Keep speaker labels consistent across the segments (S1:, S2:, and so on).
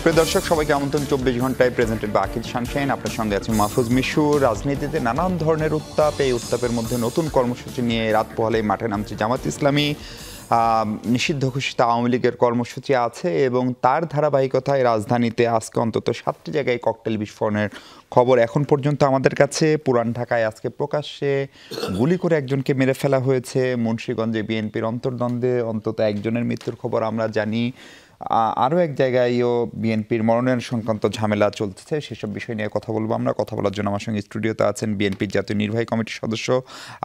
S1: প্রিয় দর্শক সবাইকে আমন্ত্রণ 24 ঘন্টায় প্রেজেন্টেড বাই আকিদ শানশাইন। আপনার সঙ্গে আছে মাহফুজ মিশু। রাজনীতিতে নানান ধরনের উত্তাপ, এই উত্তাপের মধ্যে নতুন কর্মসূচি নিয়ে রাত পোহালেই মাঠে নামছে জামাত ইসলামী। নিষিদ্ধ ঘোষিত আওয়ামী লীগের কর্মসূচি আছে এবং তার ধারাবাহিকতায় রাজধানীতে আজকে অন্তত 7টি জায়গায় ককটেল বিস্ফোরণের খবর এখন পর্যন্ত আমাদের কাছে। পুরান ঢাকায় আজকে প্রকাশ্যে গুলি করে একজনকে মেরে ফেলা হয়েছে। মুন্সিগঞ্জে বিএনপির অন্তর্দ্বন্দ্বে অন্তত একজনের মৃত্যুর খবর আমরা জানি। আরও এক জায়গায়ও বিএনপির মনোনয়ন সংক্রান্ত ঝামেলা চলছে। সেসব বিষয় নিয়ে কথা বলবো আমরা। কথা বলার জন্য আমার সঙ্গে স্টুডিওতে আছেন বিএনপির জাতীয় নির্বাহী কমিটির সদস্য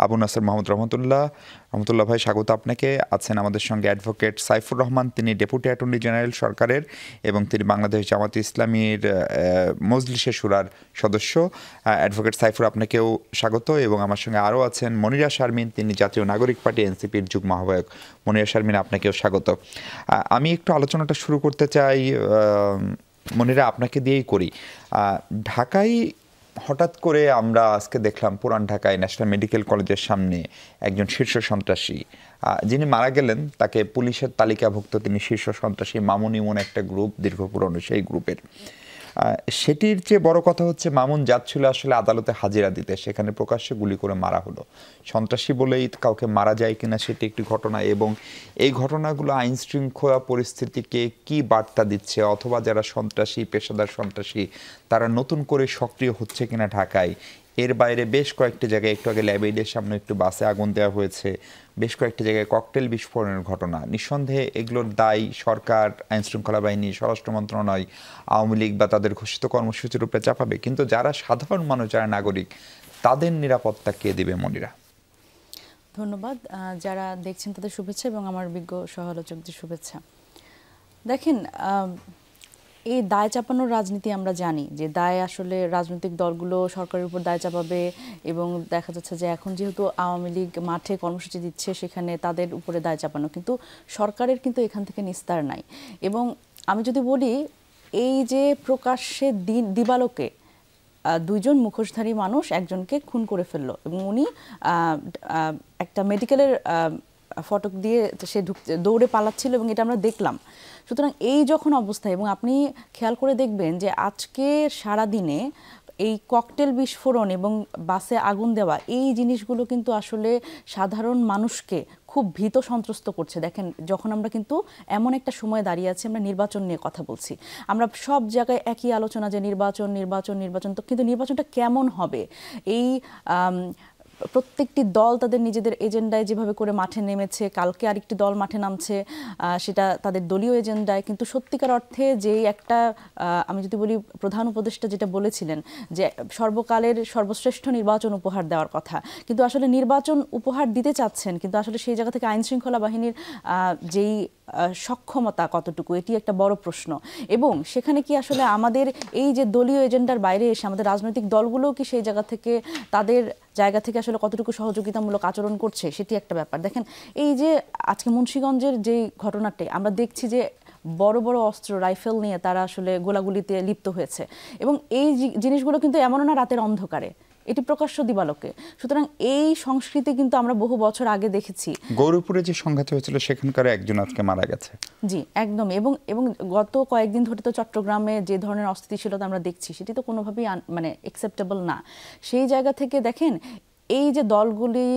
S1: আবু নাসের মাহমুদ রহমতুল্লাহ ভাই, স্বাগত আপনাকে। আছেন আমাদের সঙ্গে অ্যাডভোকেট সাইফুর রহমান, তিনি ডেপুটি অ্যাটর্নি জেনারেল সরকারের এবং তিনি বাংলাদেশ জামাত ইসলামীর মজলিসে শুরার সদস্য। অ্যাডভোকেট সাইফুর, আপনাকেও স্বাগত। এবং আমার সঙ্গে আরও আছেন মনিরা শারমিন, তিনি জাতীয় নাগরিক পার্টি এনসিপির যুগ্ম আহ্বায়ক। মনিরা শারমিন, আপনাকেও স্বাগত। আমি একটু আলোচনাটা শুরু করতে চাই মনিরা, আপনাকে দিয়েই করি। ঢাকায় হঠাৎ করে আমরা আজকে দেখলাম পুরান ঢাকায় ন্যাশনাল মেডিকেল কলেজের সামনে একজন শীর্ষ সন্ত্রাসী, যিনি মারা গেলেন, তাকে পুলিশের তালিকাভুক্ত তিনি শীর্ষ সন্ত্রাসী মামুন ইমন একটা গ্রুপ, দীর্ঘ পুরনো সেই গ্রুপের। সেটির চেয়ে বড় কথা হচ্ছে মামুন যাচ্ছিল আসলে আদালতে হাজিরা দিতে, সেখানে প্রকাশ্যে গুলি করে মারা হলো। সন্ত্রাসী বলেই কাউকে মারা যায় কিনা সেটি একটি ঘটনা, এবং এই ঘটনাগুলো আইন শৃঙ্খলা পরিস্থিতিকে কি বার্তা দিচ্ছে, অথবা যারা সন্ত্রাসী, পেশাদার সন্ত্রাসী, তারা নতুন করে সক্রিয় হচ্ছে কিনা ঢাকায়। এর বাইরে বেশ কয়েকটি জায়গায়, একটু আগে ল্যাবেডের সামনে একটু বাসে আগুন দেওয়া হয়েছে, বেশ কয়েকটি জায়গায় ককটেল বিস্ফোরণের ঘটনা। নিঃসন্দেহে এগুলোর দায় সরকার, আইন শৃঙ্খলা বাহিনী, স্বরাষ্ট্র মন্ত্রণালয়, আওয়ামী লীগ বা তাদের ঘোষিত কর্মসূচির উপরে চাপাবে। কিন্তু যারা সাধারণ মানুষ, যারা নাগরিক, তাদের নিরাপত্তা কে দেবে মনিরা?
S2: ধন্যবাদ। যারা দেখছেন তাদের শুভেচ্ছা এবং আমার বিজ্ঞ সহ-আলোচকদের শুভেচ্ছা। দেখেন, এই দায় চাপানোর রাজনীতি আমরা জানি যে দায় আসলে রাজনৈতিক দলগুলো সরকারের উপর দায় চাপাবে, এবং দেখা যাচ্ছে যে এখন যেহেতু আওয়ামী লীগ মাঠে কর্মসূচি দিচ্ছে সেখানে তাদের উপরে দায় চাপানো, কিন্তু সরকারের কিন্তু এখান থেকে নিস্তার নাই। এবং আমি যদি বলি, এই যে প্রকাশ্যে দিবালোকে দুইজন মুখোশধারী মানুষ একজনকে খুন করে ফেললো, এবং উনি একটা মেডিকেলের ফটক দিয়ে সে দৌড়ে পালাচ্ছিল এবং এটা আমরা দেখলাম। সুতরাং এই যখন অবস্থা, এবং আপনি খেয়াল করে দেখবেন যে আজকে সারাদিনে এই ককটেল বিস্ফোরণ এবং বাসে আগুন দেওয়া, এই জিনিসগুলো কিন্তু আসলে সাধারণ মানুষকে খুব ভীত সন্ত্রস্ত করছে। দেখেন, যখন আমরা কিন্তু এমন একটা সময় দাঁড়িয়ে আছি, আমরা নির্বাচন নিয়ে কথা বলছি, আমরা সব জায়গায় একই আলোচনা যে নির্বাচন, তো কিন্তু নির্বাচনটা কেমন হবে, এই প্রত্যেকটি দল তাদের নিজেদের এজেন্ডায় যেভাবে করে মাঠে নেমেছে, কালকে আরেকটি দল মাঠে নামছে, সেটা তাদের দলীয় এজেন্ডায়। কিন্তু সত্যিকার অর্থে যেই একটা, আমি যদি বলি, প্রধান উপদেষ্টা যেটা বলেছিলেন যে সর্বকালের সর্বশ্রেষ্ঠ নির্বাচন উপহার দেওয়ার কথা, কিন্তু আসলে নির্বাচন উপহার দিতে চাচ্ছেন, কিন্তু আসলে সেই জায়গা থেকে আইন শৃঙ্খলা বাহিনীর যেই সক্ষমতা কতটুকু, এটি একটা বড় প্রশ্ন। এবং সেখানে কি আসলে আমাদের এই যে দলীয় এজেন্ডার বাইরে এসে আমাদের রাজনৈতিক দলগুলোও কি সেই জায়গা থেকে, তাদের জায়গা থেকে আসলে কতটুকু সহযোগিতামূলক আচরণ করছে, সেটি একটা ব্যাপার। দেখেন, এই যে আজকে মুন্সিগঞ্জের যে ঘটনাটি আমরা দেখছি যে বড় বড় অস্ত্র, রাইফেল নিয়ে তারা আসলে গোলাগুলিতে লিপ্ত হয়েছে, এবং এই জিনিসগুলো কিন্তু এমনও না রাতের অন্ধকারে, এটি প্রকাশ্য দিবালোকে। সুতরাং এই সংস্কৃতি কিন্তু আমরা বহু বছর আগে দেখেছি।
S1: গৌরীপুরে যে সংঘাত হয়েছিল সেখানকার একজন আজকে মারা গেছে।
S2: জি, একদম। এবং গত কয়েকদিন ধরে তো চট্টগ্রামে যে ধরনের অস্থিতিশীলতা আমরা দেখছি, সেটি তো কোনোভাবেই মানে অ্যাকসেপ্টেবল না। সেই জায়গা থেকে দেখেন, এই যে দলগুলি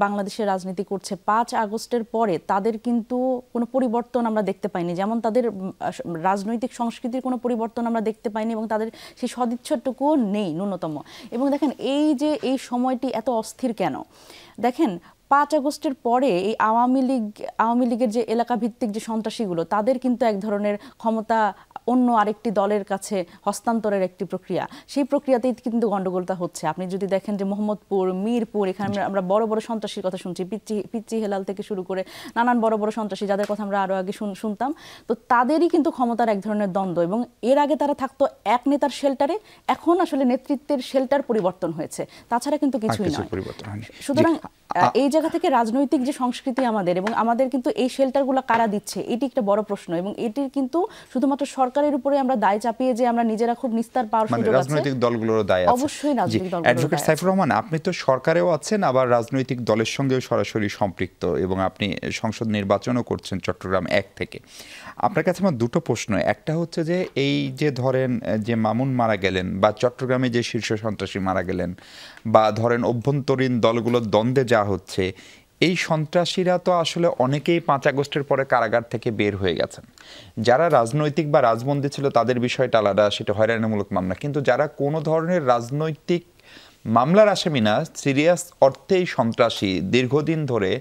S2: বাংলাদেশের রাজনীতি করছে, 5 আগস্টের পরে তাদের কিন্তু কোনো পরিবর্তন আমরা দেখতে পাইনি। যেমন তাদের রাজনৈতিক সংস্কৃতির কোনো পরিবর্তন আমরা দেখতে পাইনি, এবং তাদের সেই সদিচ্ছাটুকুও নেই ন্যূনতম। এবং দেখেন, এই যে এই সময়টি এত অস্থির কেন, দেখেন 5 আগস্টের পরে এই আওয়ামী লীগের যে এলাকা ভিত্তিক যে সন্ত্রাসীগুলো, তাদের কিন্তু এক ধরনের ক্ষমতা অন্য আরেকটি দলের কাছে হস্তান্তরের একটি প্রক্রিয়া, সেই প্রক্রিয়াতেই কিন্তু গন্ডগোলটা হচ্ছে। আপনি যদি দেখেন যে মোহাম্মদপুর, মিরপুর, এখানে আমরা বড় বড় সন্ত্রাসীর কথা শুনছি, পিচ্চি হেলাল থেকে শুরু করে নানান বড় বড় সন্ত্রাসী যাদের কথা আমরা আরও আগে শুনতাম, তো তাদেরই কিন্তু ক্ষমতার এক ধরনের দ্বন্দ্ব। এবং এর আগে তারা থাকতো এক নেতার শেল্টারে, এখন আসলে নেতৃত্বের শেল্টার পরিবর্তন হয়েছে, তাছাড়া কিন্তু কিছুই নয়। সুতরাং এই জায়গা থেকে রাজনৈতিক যে সংস্কৃতি আমাদের, এবং আমাদের কিন্তু এই শেল্টারগুলো কারা দিচ্ছে এটি একটা বড় প্রশ্ন, এবং এটির কিন্তু শুধুমাত্র সরকারের উপরে আমরা দায় চাপিয়ে যে আমরা নিজেরা খুব নিস্তার পাওয়ার সুযোগ আছে,
S1: রাজনৈতিক দলগুলোর দায় আছে।
S2: অবশ্যই রাজনৈতিক দলগুলোর
S1: অ্যাডভোকেট সাইফুর রহমান, আপনি তো সরকারেও আছেন, আবার রাজনৈতিক দলের সঙ্গেও সরাসরি সম্পৃক্ত, এবং আপনি সংসদ নির্বাচনও করছেন চট্টগ্রাম 1 থেকে। আপনার কাছে আমার দুটো প্রশ্ন। একটা হচ্ছে যে এই যে ধরেন যে মামুন মারা গেলেন, বা চট্টগ্রামে যে শীর্ষ সন্ত্রাসী মারা গেলেন, বা ধরেন অভ্যন্তরীণ দলগুলোর দ্বন্দ্বে যা হচ্ছে, এই সন্ত্রাসীরা তো আসলে অনেকেই 5 আগস্টের পরে কারাগার থেকে বের হয়ে গেছেন। যারা রাজনৈতিক বা রাজবন্দী ছিল তাদের বিষয়টা আলাদা, সেটা হয়রানিমূলক মামলা। কিন্তু যারা কোনো ধরনের রাজনৈতিক মামলার আসামি না, সিরিয়াস অর্থেই সন্ত্রাসী দীর্ঘদিন ধরে,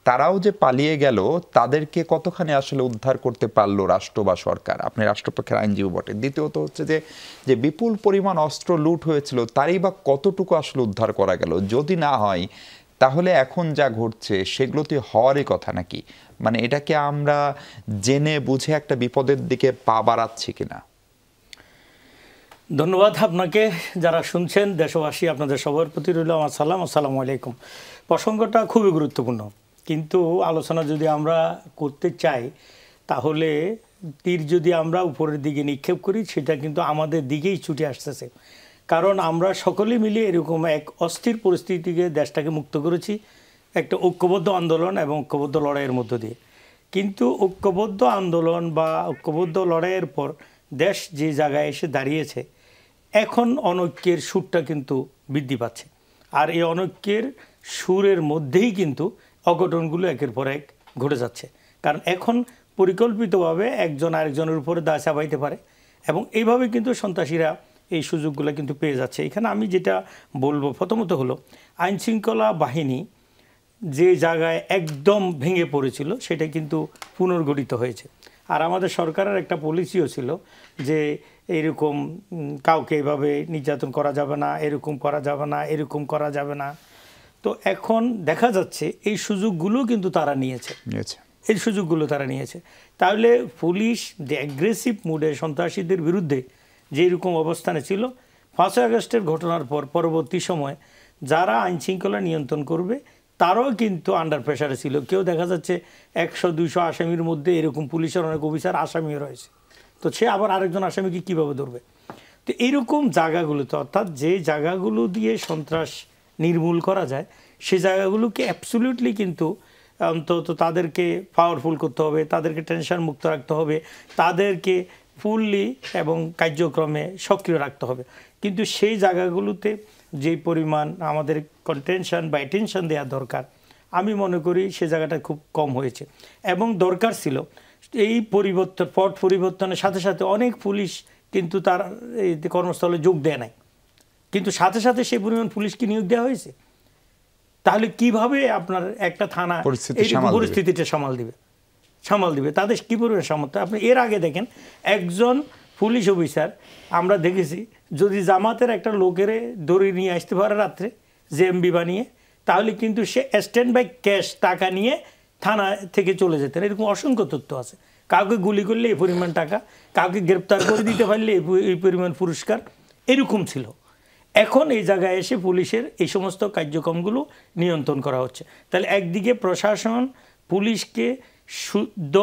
S1: তারাও যে পালিয়ে গেল, তাদেরকে কতখানি আসলে উদ্ধার করতে পারলো রাষ্ট্র বা সরকার? আপনি রাষ্ট্রপক্ষের আইনজীবী বটে। দ্বিতীয়ত হচ্ছে যে বিপুল পরিমাণ অস্ত্র লুট হয়েছিল, তারই বা কতটুকু আসলে উদ্ধার করা গেল? যদি না হয়, তাহলে এখন যা ঘটছে সেগুলোতে হওয়ারই কথা নাকি? মানে এটাকে আমরা জেনে বুঝে একটা বিপদের দিকে পা বাড়াচ্ছি কিনা?
S3: ধন্যবাদ আপনাকে। যারা শুনছেন, দেশবাসী, আপনাদের সবার প্রতি রইল আমার সালাম। আসসালামু আলাইকুম। প্রসঙ্গটা খুবই গুরুত্বপূর্ণ, কিন্তু আলোচনা যদি আমরা করতে চাই তাহলে তীর যদি আমরা উপরের দিকে নিক্ষেপ করি, সেটা কিন্তু আমাদের দিকেই ছুটে আসতেছে। কারণ আমরা সকলে মিলে এরকম এক অস্থির পরিস্থিতি থেকে দেশটাকে মুক্ত করেছি একটা ঐক্যবদ্ধ আন্দোলন এবং ঐক্যবদ্ধ লড়াইয়ের মধ্য দিয়ে। কিন্তু ঐক্যবদ্ধ আন্দোলন বা ঐক্যবদ্ধ লড়াইয়ের পর দেশ যে জায়গায় এসে দাঁড়িয়েছে, এখন অনৈক্যের সুরটা কিন্তু বৃদ্ধি পাচ্ছে। আর এই অনৈক্যের সুরের মধ্যেই কিন্তু অঘটনগুলো একের পর এক ঘটে যাচ্ছে। কারণ এখন পরিকল্পিতভাবে একজন আরেকজনের উপরে দায় চাপাইতে পারে, এবং এইভাবে কিন্তু সন্ত্রাসীরা এই সুযোগগুলো কিন্তু পেয়ে যাচ্ছে। এখানে আমি যেটা বলবো প্রথমত হলো, আইনশৃঙ্খলা বাহিনী যে জায়গায় একদম ভেঙে পড়েছিল সেটা কিন্তু পুনর্গঠিত হয়েছে। আর আমাদের সরকারের একটা পলিসিও ছিল যে এরকম কাউকে এভাবে নির্যাতন করা যাবে না, এরকম করা যাবে না, এরকম করা যাবে না। তো এখন দেখা যাচ্ছে এই সুযোগগুলো কিন্তু তারা নিয়েছে, এই সুযোগগুলো তারা নিয়েছে। তাহলে পুলিশ যে অ্যাগ্রেসিভ মুডে সন্ত্রাসীদের বিরুদ্ধে যে এরকম অবস্থানে ছিল, 5 আগস্টের ঘটনার পর পরবর্তী সময় যারা আইনশৃঙ্খলা নিয়ন্ত্রণ করবে তারাও কিন্তু আন্ডার প্রেশারে ছিল। কেউ দেখা যাচ্ছে 100-200 আসামির মধ্যে এরকম পুলিশের অনেক অফিসার আসামিও রয়েছে, তো সে আবার আরেকজন আসামিকে কীভাবে ধরবে? তো এইরকম জায়গাগুলোতে, অর্থাৎ যে জায়গাগুলো দিয়ে সন্ত্রাস নির্মূল করা যায়, সে জায়গাগুলোকে অ্যাবসলিউটলি কিন্তু অন্তত তাদেরকে পাওয়ারফুল করতে হবে, তাদেরকে টেনশন মুক্ত রাখতে হবে, তাদেরকে ফুললি এবং কার্যক্রমে সক্রিয় রাখতে হবে। কিন্তু সেই জায়গাগুলোতে যে পরিমাণ আমাদের কন্টেনশন বা অ্যাটেনশন দেওয়া দরকার, আমি মনে করি সে জায়গাটা খুব কম হয়েছে। এবং দরকার ছিল এই পট পরিবর্তনের সাথে সাথে অনেক পুলিশ কিন্তু তার এই কর্মস্থলে যোগ দেয় নাই, কিন্তু সাথে সাথে সেই পরিমাণ পুলিশকে নিয়োগ দেওয়া হয়েছে। তাহলে কিভাবে আপনার একটা থানা পরিস্থিতিটা সামাল দিবে, তাদের কী পরিমাণ সামর্থ্য? আপনি এর আগে দেখেন, একজন পুলিশ অফিসার আমরা দেখেছি যদি জামাতের একটা লোকের দড়ি নিয়ে আসতে পারে রাত্রে জেএমবি বানিয়ে, তাহলে কিন্তু সে স্ট্যান্ড বাই ক্যাশ টাকা নিয়ে থানা থেকে চলে যেতেন। এরকম অসংখ্য তথ্য আছে। কাউকে গুলি করলে এই পরিমাণ টাকা, কাউকে গ্রেপ্তার করে দিতে পারলে এই পরিমাণ পুরস্কার, এরকম ছিল। এখন এই জায়গায় এসে পুলিশের এই সমস্ত কার্যক্রমগুলো নিয়ন্ত্রণ করা হচ্ছে। তাহলে একদিকে প্রশাসন পুলিশকে শুদ্ধ,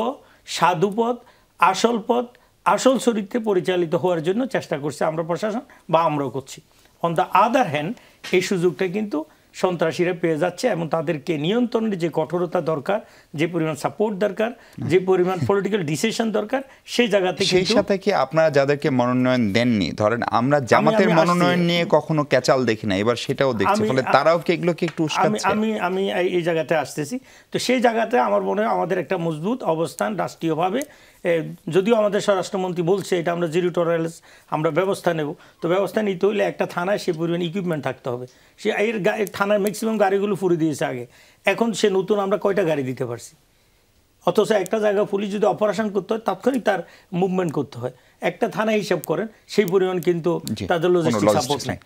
S3: সাধুপথ, আসল পথ, আসল চরিত্রে পরিচালিত হওয়ার জন্য চেষ্টা করছে আমরা প্রশাসন, বা আমরাও করছি। অন দ্য আদার হ্যান্ড এই সুযোগটা কিন্তু সন্ত্রাসীরা পেয়ে যাচ্ছে, এবং তাদেরকে নিয়ন্ত্রণের যে কঠোরতা দরকার, যে পরিমাণ সাপোর্ট দরকার, যে পরিমাণ পলিটিক্যাল ডিসিশন দরকার, সেই জায়গা থেকে।
S1: সেই সাথে কি আপনারা যাদেরকে মনোনয়ন দেননি, ধরেন আমরা জামাতের মনোনয়ন নিয়ে কখনো ক্যাচাল দেখি না, এবার সেটাও দেখছি, ফলে তারাও কি এগুলোকে একটু উস্কাচ্ছে?
S3: আমি এই জায়গাতে আসতেছি। তো সেই জায়গাতে আমার মনে হয় আমাদের একটা মজবুত অবস্থান রাষ্ট্রীয়ভাবে, যদিও আমাদের স্বরাষ্ট্রমন্ত্রী বলছে এটা আমরা জিরো টলারেন্স আমরা ব্যবস্থা নেব, তো ব্যবস্থা নিতে হলে একটা থানায় সে পরিমাণ ইকুইপমেন্ট থাকতে হবে। সে এর থানার ম্যাক্সিমাম গাড়িগুলো ফুরে দিয়েছে আগে, এখন সে নতুন আমরা কয়টা গাড়ি দিতে পারছি? অথচ একটা জায়গা পুলিশ যদি অপারেশন করতে হয় তাৎক্ষণিক তার মুভমেন্ট করতে হয়। একটা থানা হিসাব করেন সেই পরিমাণ কিন্তু তাদের লজিস্টিক সাপোর্ট নেই।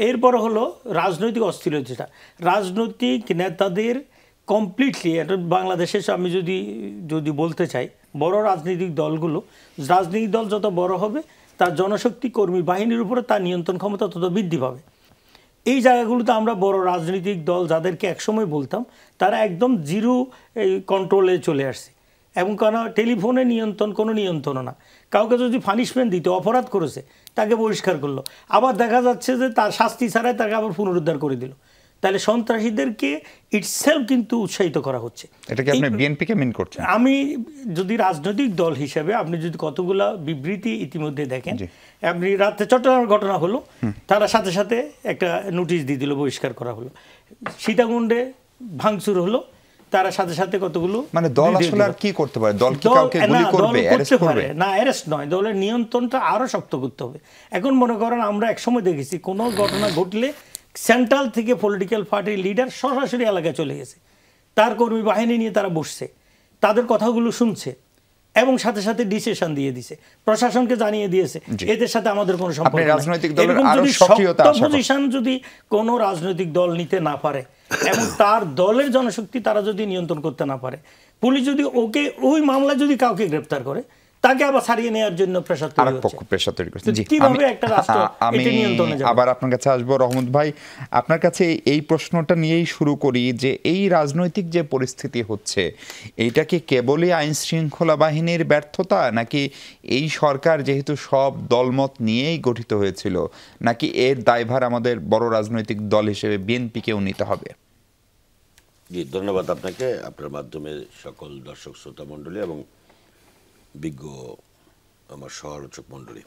S3: এরপর হলো রাজনৈতিক অস্থিরতা, রাজনৈতিক নেতাদের কমপ্লিটলি বাংলাদেশে আমি যদি বলতে চাই, বড় রাজনৈতিক দলগুলো, রাজনৈতিক দল যত বড় হবে তার জনশক্তি কর্মী বাহিনীর উপরে তার নিয়ন্ত্রণ ক্ষমতা তত বৃদ্ধি পাবে। এই জায়গাগুলোতে আমরা বড় রাজনৈতিক দল যাদেরকে একসময় বলতাম, তারা একদম জিরো কন্ট্রোলে চলে আসছে। এবং কারণ টেলিফোনে নিয়ন্ত্রণ, কোনো নিয়ন্ত্রণ না। কাউকে যদি পানিশমেন্ট দিতে, অপরাধ করেছে তাকে বহিষ্কার করলো, আবার দেখা যাচ্ছে যে তার শাস্তি ছাড়াই তাকে আবার পুনরুদ্ধার করে দিল। তাহলে সন্ত্রাসীদেরকে ইটসেলফ কিন্তু উৎসাহিত করা হচ্ছে।
S1: এটা কি আপনি বিএনপিকে মিন করছেন?
S3: আমি যদি রাজনৈতিক দল হিসেবে, আপনি যদি কতগুলা বিবৃতি ইতিমধ্যে দেখেন, আপনি রাতে চট্টগ্রামের ঘটনা হলো, তারা সাথে সাথে একটা নোটিশ দিয়ে দিল, বহিষ্কার করা হলো। সীতাকুণ্ডে ভাঙচুর হলো, তারা সাথে সাথে কতগুলো,
S1: মানে দল আসলে আর কি করতে পারে? দল কি কাউকে গুলি করবে, অ্যারেস্ট করবে?
S3: না, অ্যারেস্ট নয়, দলের নিয়ন্ত্রণটা আরো শক্ত করতে হবে। এখন মনে করেন আমরা একসময় দেখেছি কোনো ঘটনা ঘটলে সেন্ট্রাল থেকে পলিটিক্যাল পার্টির লিডার সরাসরি এলাকায় চলে গেছে, তার কর্মী বাহিনী নিয়ে তারা বসছে, তাদের কথাগুলো শুনছে এবং সাথে সাথে ডিসিশন দিয়ে দিছে, প্রশাসনকে জানিয়ে দিয়েছে এদের সাথে আমাদের কোনো সম্পর্ক নেই।
S1: রাজনৈতিক দলের আরো সক্রিয়তা আশা
S3: পজিশন যদি কোনো রাজনৈতিক দল নিতে না পারে এবং তার দলের জনশক্তি তারা যদি নিয়ন্ত্রণ করতে না পারে, পুলিশ যদি ওই মামলায় যদি কাউকে গ্রেফতার করে, তাকে আবার ছাড়িয়ে নেওয়ার জন্য প্রেসার তৈরি করছে। কিভাবে একটা রাষ্ট্র এটা নিয়ন্ত্রণে যাবে?
S1: আবার আপনার কাছে আসবো রহমত ভাই, আপনার কাছে এই প্রশ্নটা নিয়েই শুরু করি যে এই রাজনৈতিক যে পরিস্থিতি হচ্ছে, এইটা কি কেবলই আইন শৃঙ্খলা বাহিনীর ব্যর্থতা, নাকি এই সরকার যেহেতু সব দলমত নিয়েই গঠিত হয়েছিল, নাকি এর দায়ভার আমাদের বড় রাজনৈতিক দল হিসেবে বিএনপিকেও নিতে হবে?
S4: জি, ধন্যবাদ আপনাকে, আপনার মাধ্যমে সকল দর্শক শ্রোতা মণ্ডলী এবং বিজ্ঞ আমার সহালোচক মণ্ডলী।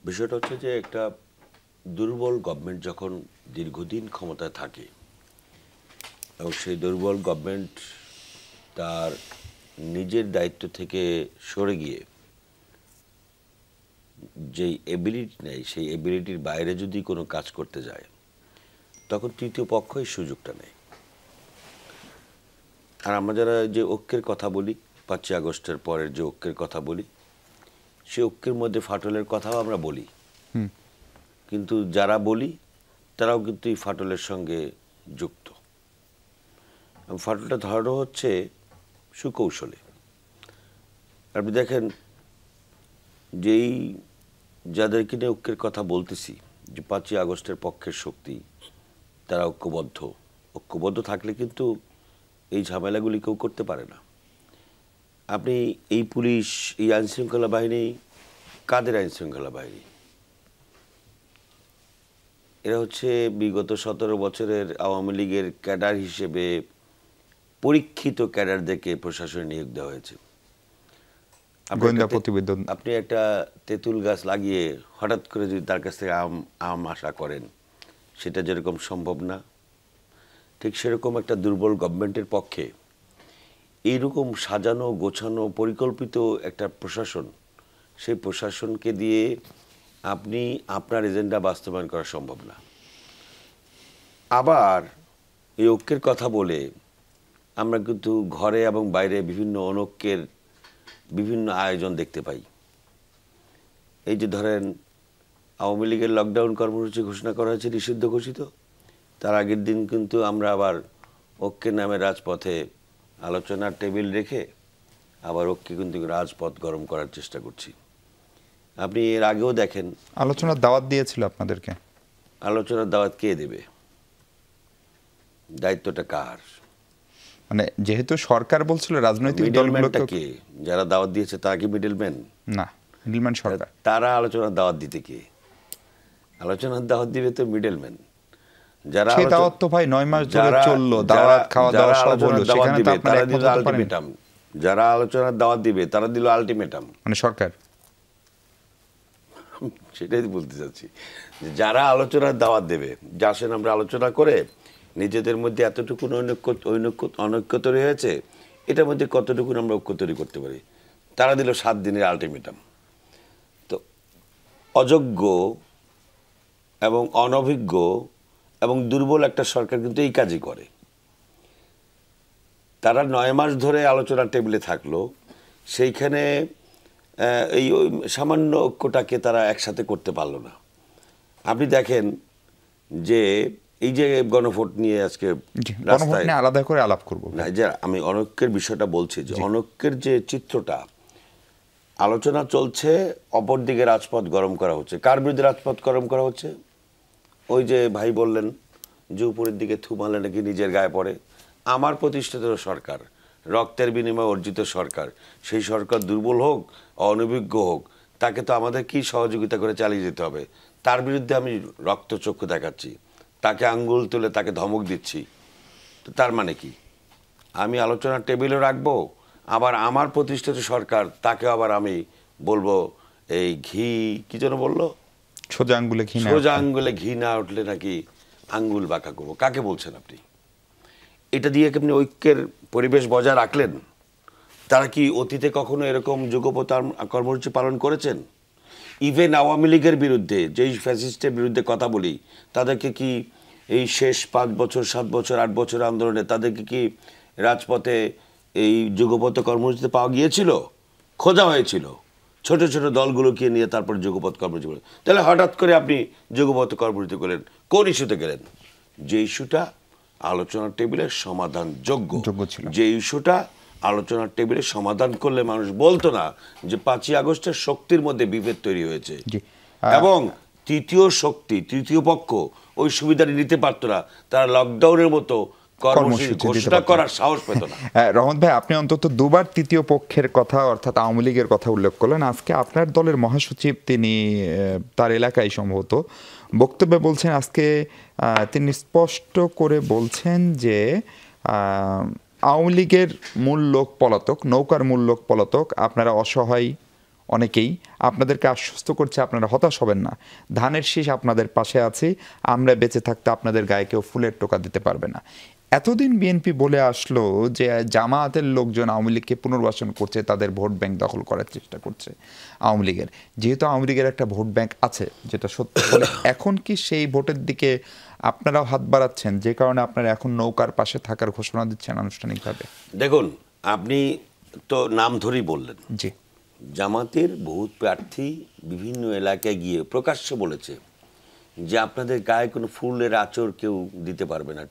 S4: বিষয়টা হচ্ছে যে একটা দুর্বল গভর্নমেন্ট যখন দীর্ঘদিন ক্ষমতায় থাকে এবং সেই দুর্বল গভর্নমেন্ট তার নিজের দায়িত্ব থেকে সরে গিয়ে যেই এবিলিটি নেই, সেই এবিলিটির বাইরে যদি কোনো কাজ করতে যায়, তখন তৃতীয় পক্ষ এই সুযোগটা নেই। আর আমরা যারা যে ঐক্যের কথা বলি, 5ই আগস্টের পরের যে ঐক্যের কথা বলি, সে ঐক্যের মধ্যে ফাটলের কথাও আমরা বলি, কিন্তু যারা বলি তারাও কিন্তু এই ফাটলের সঙ্গে যুক্ত। ফাটলটা ধরানো হচ্ছে সুকৌশলে। আপনি দেখেন, যেই যাদেরকে নিয়ে ঐক্যের কথা বলতেছি, যে 5ই আগস্টের পক্ষের শক্তি, তারা ঐক্যবদ্ধ থাকলে কিন্তু এই ঝামেলাগুলি কেউ করতে পারে না। আপনি এই পুলিশ, এই আইনশৃঙ্খলা বাহিনী কাদের আইনশৃঙ্খলা বাহিনী? এরা হচ্ছে বিগত 17 বছরের আওয়ামী লীগের ক্যাডার হিসেবে পরীক্ষিত ক্যাডারদেরকে প্রশাসনে নিয়োগ দেওয়া হয়েছে। আপনি একটা তেঁতুল গাছ লাগিয়ে হঠাৎ করে যদি তার কাছ থেকে আম আশা করেন, সেটা যেরকম সম্ভব না, ঠিক সেরকম একটা দুর্বল গভর্নমেন্টের পক্ষে এইরকম সাজানো, গোছানো, পরিকল্পিত একটা প্রশাসন, সেই প্রশাসনকে দিয়ে আপনি আপনার এজেন্ডা বাস্তবায়ন করা সম্ভব না। আবার এই ঐক্যের কথা বলে আমরা কিন্তু ঘরে এবং বাইরে বিভিন্ন অনৈক্যের বিভিন্ন আয়োজন দেখতে পাই। এই যে ধরেন, আওয়ামী লীগের লকডাউন কর্মসূচি ঘোষণা করা হয়েছে, নিষিদ্ধ ঘোষিত, তার আগের দিন কিন্তু আমরা আবার ঐক্যের নামে রাজপথে আলোচনার টেবিল রেখে আবার ঐক্যে কিন্তু রাজপথ গরম করার চেষ্টা করছি। আপনি এর আগেও দেখেন,
S1: আলোচনার দাওয়াত দিয়েছিল আপনাদেরকে।
S4: আলোচনার দাওয়াত কে দেবে? দায়িত্বটা কার?
S1: মানে যেহেতু সরকার বলছিল রাজনৈতিক দলগুলোকে,
S4: কে যারা দাওয়াত দিয়েছে তারা কি মিডলম্যান?
S1: না, মিডলম্যান সরকার।
S4: তারা আলোচনার দাওয়াত দিতে কে? আলোচনার দাওয়াত দিবে তো মিডলম্যান। যারা
S1: সেই দাওয়াত তো ভাই 9 মাস ধরে চললো, দাওয়াত খাওয়া দাওয়া সব হলো, সেখানে তো আপনারা
S4: দিল আলটিমেটাম। যারা আলোচনার দাওয়াত দিবে তারা দিল আলটিমেটাম, মানে
S1: সরকার।
S4: সেটাই বলতে চাচ্ছি, যারা আলোচনার দাওয়াত দেবে, যে আসেন আমরা আলোচনা করে নিজেদের মধ্যে এতটুকু অনৈক্য তৈরি হয়েছে, এটার মধ্যে কতটুকু আমরা ঐক্য তৈরি করতে পারি, তারা দিল 7 দিনের আলটিমেটাম। তো অযোগ্য এবং অনভিজ্ঞ এবং দুর্বল একটা সরকার কিন্তু এই কাজই করে। তারা 9 মাস ধরে আলোচনার টেবিলে থাকলো, সেইখানে এই সামান্য ঐক্যটাকে তারা একসাথে করতে পারলো না। আপনি দেখেন যে এই যে গণভোট নিয়ে আজকে রাস্তায়
S1: আলাদা করে আলাপ করবো
S4: না, যে আমি অনৈক্যের বিষয়টা বলছি, যে অনৈক্যের যে চিত্রটা, আলোচনা চলছে, অপরদিকে রাজপথ গরম করা হচ্ছে। কার বিরুদ্ধে রাজপথ গরম করা হচ্ছে? ওই যে ভাই বললেন যে উপরের দিকে থু মারলে নাকি নিজের গায়ে পড়ে। আমার প্রতিষ্ঠিত সরকার, রক্তের বিনিময়ে অর্জিত সরকার, সেই সরকার দুর্বল হোক, অনভিজ্ঞ হোক, তাকে তো আমাদের কি সহযোগিতা করে চালিয়ে যেতে হবে। তার বিরুদ্ধে আমি রক্তচক্ষু দেখাচ্ছি, তাকে আঙ্গুল তুলে তাকে ধমক দিচ্ছি, তো তার মানে কি? আমি আলোচনার টেবিলে রাখবো, আবার আমার প্রতিষ্ঠিত সরকার তাকে আবার আমি বলবো এই ঘি কি যেন বললো,
S1: সোজা আঙ্গুলে ঘি না
S4: সোজা আঙ্গুলে ঘি না উঠলে নাকি আঙ্গুল বাঁকা করবো। কাকে বলছেন আপনি? এটা দিয়ে কি আপনি ঐক্যের পরিবেশ বজায় রাখলেন? তারা কি অতীতে কখনো এরকম যুগপৎ কর্মসূচি পালন করেছেন? ইভেন আওয়ামী লীগের বিরুদ্ধে, যেই ফ্যাসিস্টের বিরুদ্ধে কথা বলি, তাদেরকে কি এই শেষ 5 বছর 7 বছর 8 বছর আন্দোলনে তাদেরকে কি রাজপথে এই যুগপৎ কর্মসূচিতে পাওয়া গিয়েছিল? খোঁজা হয়েছিল ছোট ছোট দলগুলোকে নিয়ে, তারপর যুগপৎ কর্মসূচি বলে। তাহলে হঠাৎ করে আপনি যুগপৎ কর্মসূচি করলেন কোন ইস্যুতে গেলেন? যে ইস্যুটা আলোচনার টেবিলে সমাধান যোগ্য
S1: ছিল,
S4: যে ইস্যুটা আলোচনার টেবিলে সমাধান করলে মানুষ বলতো না যে 5ই আগস্টের শক্তির মধ্যে বিভেদ তৈরি হয়েছে, এবং তৃতীয় শক্তি, তৃতীয় পক্ষ ওই সুবিধাটি নিতে পারতো না, তারা লকডাউনের মতো কর্মসূচি ঘোষণা করার সাহস পেত না।
S1: রহমত ভাই, আপনি অন্তত দুবার তৃতীয় পক্ষের কথা অর্থাৎ আওয়ামী লীগের কথা উল্লেখ করলেন। আজকে আপনার দলের মহাসচিব তিনি তার এলাকায় সম্ভবত বক্তব্যে বলছেন, আজকে তিনি স্পষ্ট করে বলছেন যে আওয়ামী লীগের মূল লোক পলাতক, নৌকার মূল লোক পলাতক, আপনারা অসহায় অনেকেই, আপনাদেরকে আশ্বস্ত করছে আপনারা হতাশ হবেন না, ধানের শীষ আপনাদের পাশে আছে, আমরা বেঁচে থাকতে আপনাদের গায়ে কেউ ফুলের টোকা দিতে পারবে না। এতদিন বিএনপি বলে আসলো যে জামায়াতের লোকজন আওয়ামী লীগকে পুনর্বাসন করছে, তাদের ভোট ব্যাংক দখল করার চেষ্টা করছে আওয়ামী লীগের। যেহেতু আওয়ামী লীগের একটা ভোট ব্যাংক আছে, যেটা সত্য, বলে এখন কি সেই ভোটের দিকে আপনারাও হাত বাড়াচ্ছেন, যে কারণে আপনারা এখন নৌকার পাশে থাকার ঘোষণা দিচ্ছেন আনুষ্ঠানিকভাবে?
S4: দেখুন, আপনি তো নাম ধরেই বললেন,
S1: জি,
S4: জামাতের বহুত প্রার্থী বিভিন্ন এলাকায় গিয়ে প্রকাশ্যে বলেছে যে আপনাদের গায়ে কোনো ফুলের আঁচড় কেউ দিতে পারবে না,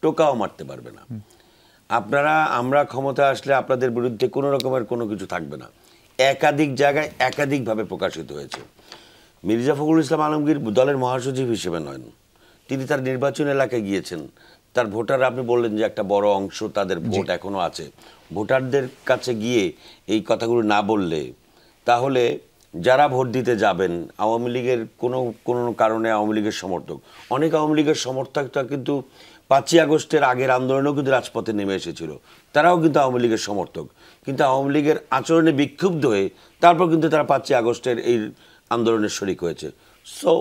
S4: টোকাও মারতে পারবে না, আপনারা, আমরা ক্ষমতা আসলে আপনাদের বিরুদ্ধে কোনো রকমের কোনো কিছু থাকবে না। একাধিক জায়গায় একাধিকভাবে প্রকাশিত হয়েছে। মির্জা ফখরুল ইসলাম আলমগীর দলের মহাসচিব হিসেবে নয়, তিনি তার নির্বাচন এলাকায় গিয়েছেন, তার ভোটার, আপনি বললেন যে একটা বড় অংশ তাদের ভোট এখনো আছে, ভোটারদের কাছে গিয়ে এই কথাগুলো না বললে, তাহলে যারা ভোট দিতে যাবেন আওয়ামী লীগের কোনো কারণে আওয়ামী লীগের সমর্থক, অনেক আওয়ামী লীগের সমর্থকটা কিন্তু 5ই আগস্টের আগের আন্দোলনেও কিন্তু রাজপথে নেমে এসেছিল, তারাও কিন্তু আওয়ামী লীগের সমর্থক, কিন্তু আওয়ামী লীগের আচরণে বিক্ষুব্ধ হয়ে তারপর কিন্তু তারা 5ই আগস্টের এই আন্দোলনের শরিক হয়েছে। সো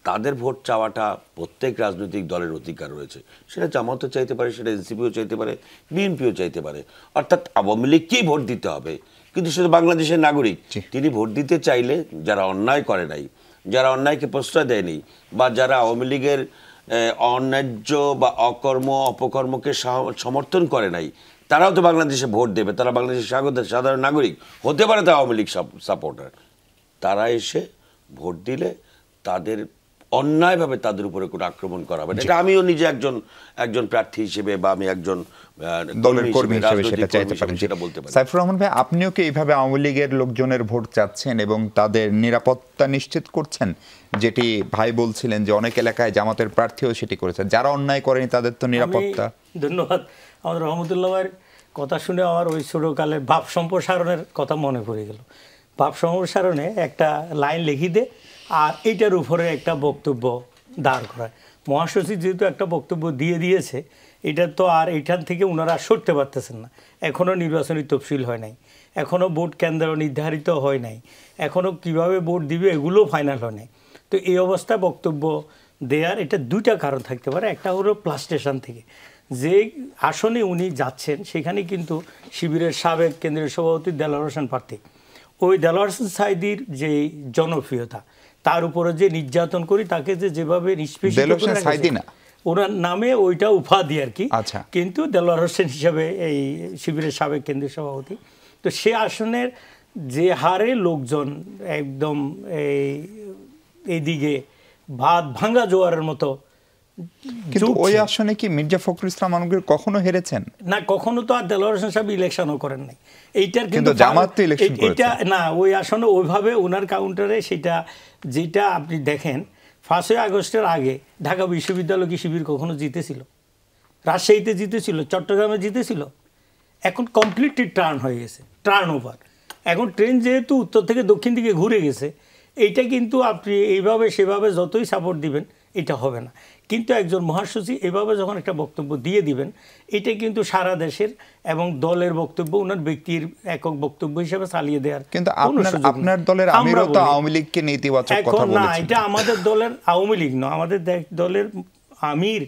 S4: তাদের ভোট চাওয়াটা প্রত্যেক রাজনৈতিক দলের অধিকার রয়েছে, সেটা জামাতও চাইতে পারে, সেটা এনসিপিও চাইতে পারে, বিএনপিও চাইতে পারে, অর্থাৎ আওয়ামী লীগকেই ভোট দিতে হবে। কিন্তু শুধু বাংলাদেশের নাগরিক, তিনি ভোট দিতে চাইলে যারা অন্যায় করে নাই, যারা অন্যায়কে প্রশ্রয় দেয়নি, বা যারা আওয়ামী লীগের অন্যায্য বা অপকর্মকে সমর্থন করে নাই, তারাও তো বাংলাদেশে ভোট দেবে, তারা বাংলাদেশের সাধারণ নাগরিক হতে পারে, তা আওয়ামী লীগ সাপোর্টার, তারা এসে ভোট দিলে তাদের অন্যায়ভাবে তাদের উপরে কোনো আক্রমণ করা হবে। এটা আমিও নিজে একজন প্রার্থী হিসেবে বা আমি একজন
S1: দলের কর্মী হিসেবে সেটা চাইতে পারেন,
S4: সেটা বলতে পারি।
S1: সাইফুর রহমান ভাই, আপনিও কি এইভাবে আওয়ামী লীগের লোকজনের ভোট চাচ্ছেন এবং তাদের নিরাপত্তা নিশ্চিত করছেন? যেটি ভাই বলছিলেন যে অনেক এলাকায় জামাতের প্রার্থীও সেটি করেছে, যারা অন্যায় করেনি তাদের তো নিরাপত্তা।
S3: ধন্যবাদ। আমাদের রহমতুল্লাহ ভাইয়ের কথা শুনে আমার ওই ছোটকালে ভাব সম্প্রসারণের কথা মনে পড়ে গেল। ভাব সম্প্রসারণে একটা লাইন লিখি দে আর এইটার উপরে একটা বক্তব্য দাঁড় করায়। মহাসচিব যেহেতু একটা বক্তব্য দিয়ে দিয়েছে, এটা তো আর এইখান থেকে ওনারা সরতে পারতেছেন না। এখনও নির্বাচনী তফসিল হয় নাই, এখনও ভোট কেন্দ্র নির্ধারিত হয় নাই, এখনও কিভাবে ভোট দিবে এগুলো ফাইনাল হয় নাই। তো এই অবস্থায় বক্তব্য দেওয়ার এটা দুইটা কারণ থাকতে পারে। একটা হলো প্লাস স্টেশন থেকে যে আসনে উনি যাচ্ছেন, সেখানে কিন্তু শিবিরের সাবেক কেন্দ্রীয় সভাপতি দেলোয়ার হোসেন প্রার্থী। ওই দেলোয়ার হোসেন সাঈদীর যে জনপ্রিয়তা, তার উপরে যে নির্যাতন করি, তাকে যেভাবে নিষ্পেষিত ওনার নামে ওইটা উপাধি আর কি, কিন্তু দেলোয়ার হোসেন হিসাবে এই শিবিরের সাবেক কেন্দ্রীয় সভাপতি। তো সে আসনের যে হারে লোকজন একদম এইদিকে ভাত ভাঙ্গা জোয়ারের মতো,
S1: কিন্তু ওই আসনে কি মির্জা ফখরুল ইসলাম আলমগীর কখনো হেরেছেন?
S3: না, কখনো তো আর দেলোয়ার হোসেন সাহেব ইলেকশনও করেন নাই। এইটার
S1: কিন্তু জামাত তো ইলেকশন করেছে।
S3: এটা না, ওই আসনে ওইভাবে ওনার কাউন্টারে সেটা, যেটা আপনি দেখেন 5ই আগস্টের আগে ঢাকা বিশ্ববিদ্যালয় কি শিবির কখনো জিতেছিল? রাজশাহীতে জিতেছিল, চট্টগ্রামে জিতেছিল। এখন কমপ্লিটলি টার্ন হয়ে গেছে, টার্ন ওভার। এখন ট্রেন যেহেতু উত্তর থেকে দক্ষিণ দিকে ঘুরে গেছে, এইটা কিন্তু আপনি এইভাবে সেভাবে যতই সাপোর্ট দিবেন এটা হবে না। কিন্তু একজন মহাসচিব এভাবে যখন একটা বক্তব্য দিয়ে দিবেন, এটা কিন্তু সারা দেশের এবং দলের বক্তব্য ওনার ব্যক্তির একক বক্তব্য হিসেবে চালিয়ে দেওয়ার
S1: কিন্তু আপনার দলের আমিরও তো আওয়ামী লীগকে নেতিবাচক কথা বলেছেন।
S3: না, এটা আমাদের দলের আওয়ামী লীগ নয়, আমাদের দলের আমির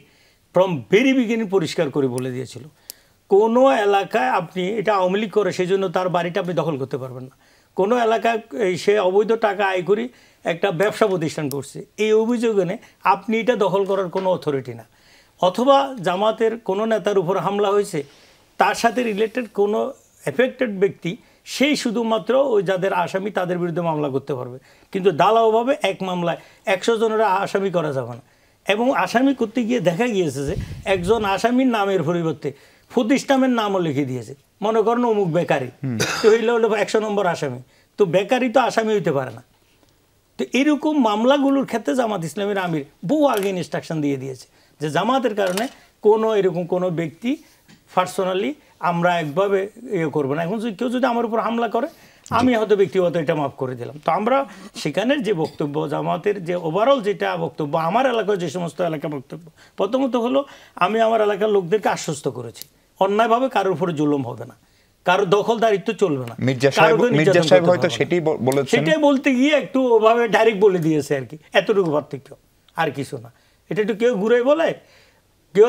S3: ফ্রম ভেরি বিগিনিং পরিষ্কার করে বলে দিয়েছিল, কোনো এলাকায় আপনি এটা আওয়ামী লীগ করে সেই জন্য তার বাড়িটা আপনি দখল করতে পারবেন না। কোনো এলাকায় সে অবৈধ টাকা আয় করে একটা ব্যবসা প্রতিষ্ঠান করছে, এই অভিযোগ এনে আপনি এটা দখল করার কোনো অথরিটি না। অথবা জামাতের কোনো নেতার উপর হামলা হয়েছে, তার সাথে রিলেটেড কোনো এফেক্টেড ব্যক্তি সেই শুধুমাত্র ওই যাদের আসামি তাদের বিরুদ্ধে মামলা করতে পারবে। কিন্তু দালাওভাবে এক মামলায় 100 জনের আসামি করা যাবে না। এবং আসামি করতে গিয়ে দেখা গিয়েছে যে একজন আসামির নামের পরিবর্তে প্রতিষ্ঠানের নামও লিখে দিয়েছে। মনে করেন অমুক বেকারি, তো হইলে হলো 100 নম্বর আসামি, তো বেকারি তো আসামি হইতে পারে না। তো এরকম মামলাগুলোর ক্ষেত্রে জামাত ইসলামের আমির বহু আগে ইনস্ট্রাকশন দিয়ে দিয়েছে যে জামাতের কারণে কোনো এরকম কোনো ব্যক্তি পার্সোনালি আমরা একভাবে ইয়ে করবো না। এখন কেউ যদি আমার উপর হামলা করে, আমি হয়তো ব্যক্তিগত এটা মাফ করে দিলাম। তো আমরা সেখানের যে বক্তব্য, জামাতের যে ওভারঅল যেটা বক্তব্য, আমার এলাকায় যে সমস্ত এলাকা বক্তব্য, প্রথমত হলো আমি আমার এলাকার লোকদেরকে আশ্বস্ত করেছি অন্যায়ভাবে কারোর উপরে জুলুম হবে না, কারো দখলদারিত্ব চলবে না।
S1: মির্জা সাহেব হয়তো সেটাই বলেছেন,
S3: সেটাই বলতে গিয়ে একটু ওভাবে ডাইরেক্ট বলে দিয়েছে আর কি, এতটুকু পার্থক্য, আর কিছু না। এটা একটু কেউ ঘুরে বলে, কেউ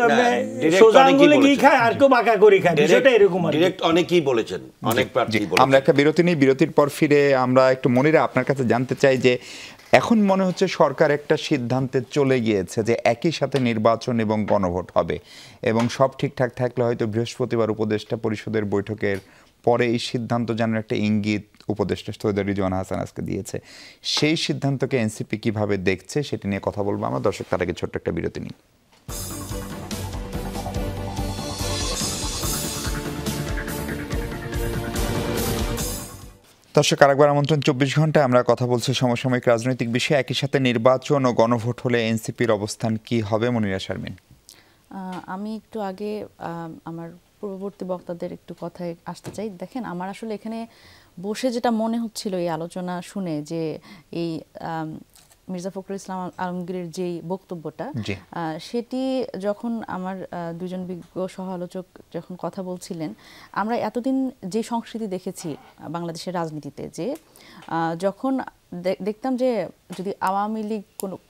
S3: সোজা আঙ্গুলে কি খায় আর কেউ বাঁকা করে খায়, বিষয়টা এরকম।
S4: ডাইরেক্ট অনেকেই বলেছেন, অনেক প্রার্থী বলেছেন।
S1: আমরা একটা বিরতি নিই, বিরতির পর ফিরে আমরা একটু মনিরা আপনার কাছে জানতে চাই যে এখন মনে হচ্ছে সরকার একটা সিদ্ধান্তে চলে গিয়েছে যে একই সাথে নির্বাচন এবং গণভোট হবে, এবং সব ঠিকঠাক থাকলে হয়তো বৃহস্পতিবার উপদেষ্টা পরিষদের বৈঠকের পরে এই সিদ্ধান্ত জানার একটা ইঙ্গিত উপদেষ্টা সৈয়দ রিজওয়ান হাসান আজকে দিয়েছে। সেই সিদ্ধান্তকে এনসিপি কিভাবে দেখছে সেটি নিয়ে কথা বলবো আমরা। দর্শক, তার আগে ছোট্ট একটা বিরতি নিই। দর্শক, আরেকবার আমন্ত্রণ। 24 ঘন্টায় আমরা কথা বলছি সমসাময়িক রাজনৈতিক বিষয়ে। একই সাথে নির্বাচন ও গণভোট হলে এনসিপির অবস্থান কি হবে, মনিরা শারমিন?
S2: আমি একটু আগে আমার পূর্ববর্তী বক্তাদের একটু কথায় আসতে চাই। দেখেন, আমার আসলে এখানে বসে যেটা মনে হচ্ছিল এই আলোচনা শুনে, যে এই মির্জা ফখরুল ইসলাম আলমগীরের যেই বক্তব্যটা, সেটি যখন আমার দুজন বিজ্ঞ সহ আলোচক যখন কথা বলছিলেন, আমরা এতদিন যে সংস্কৃতি দেখেছি বাংলাদেশের রাজনীতিতে, যে যখন দেখতাম যে যদি আওয়ামী লীগ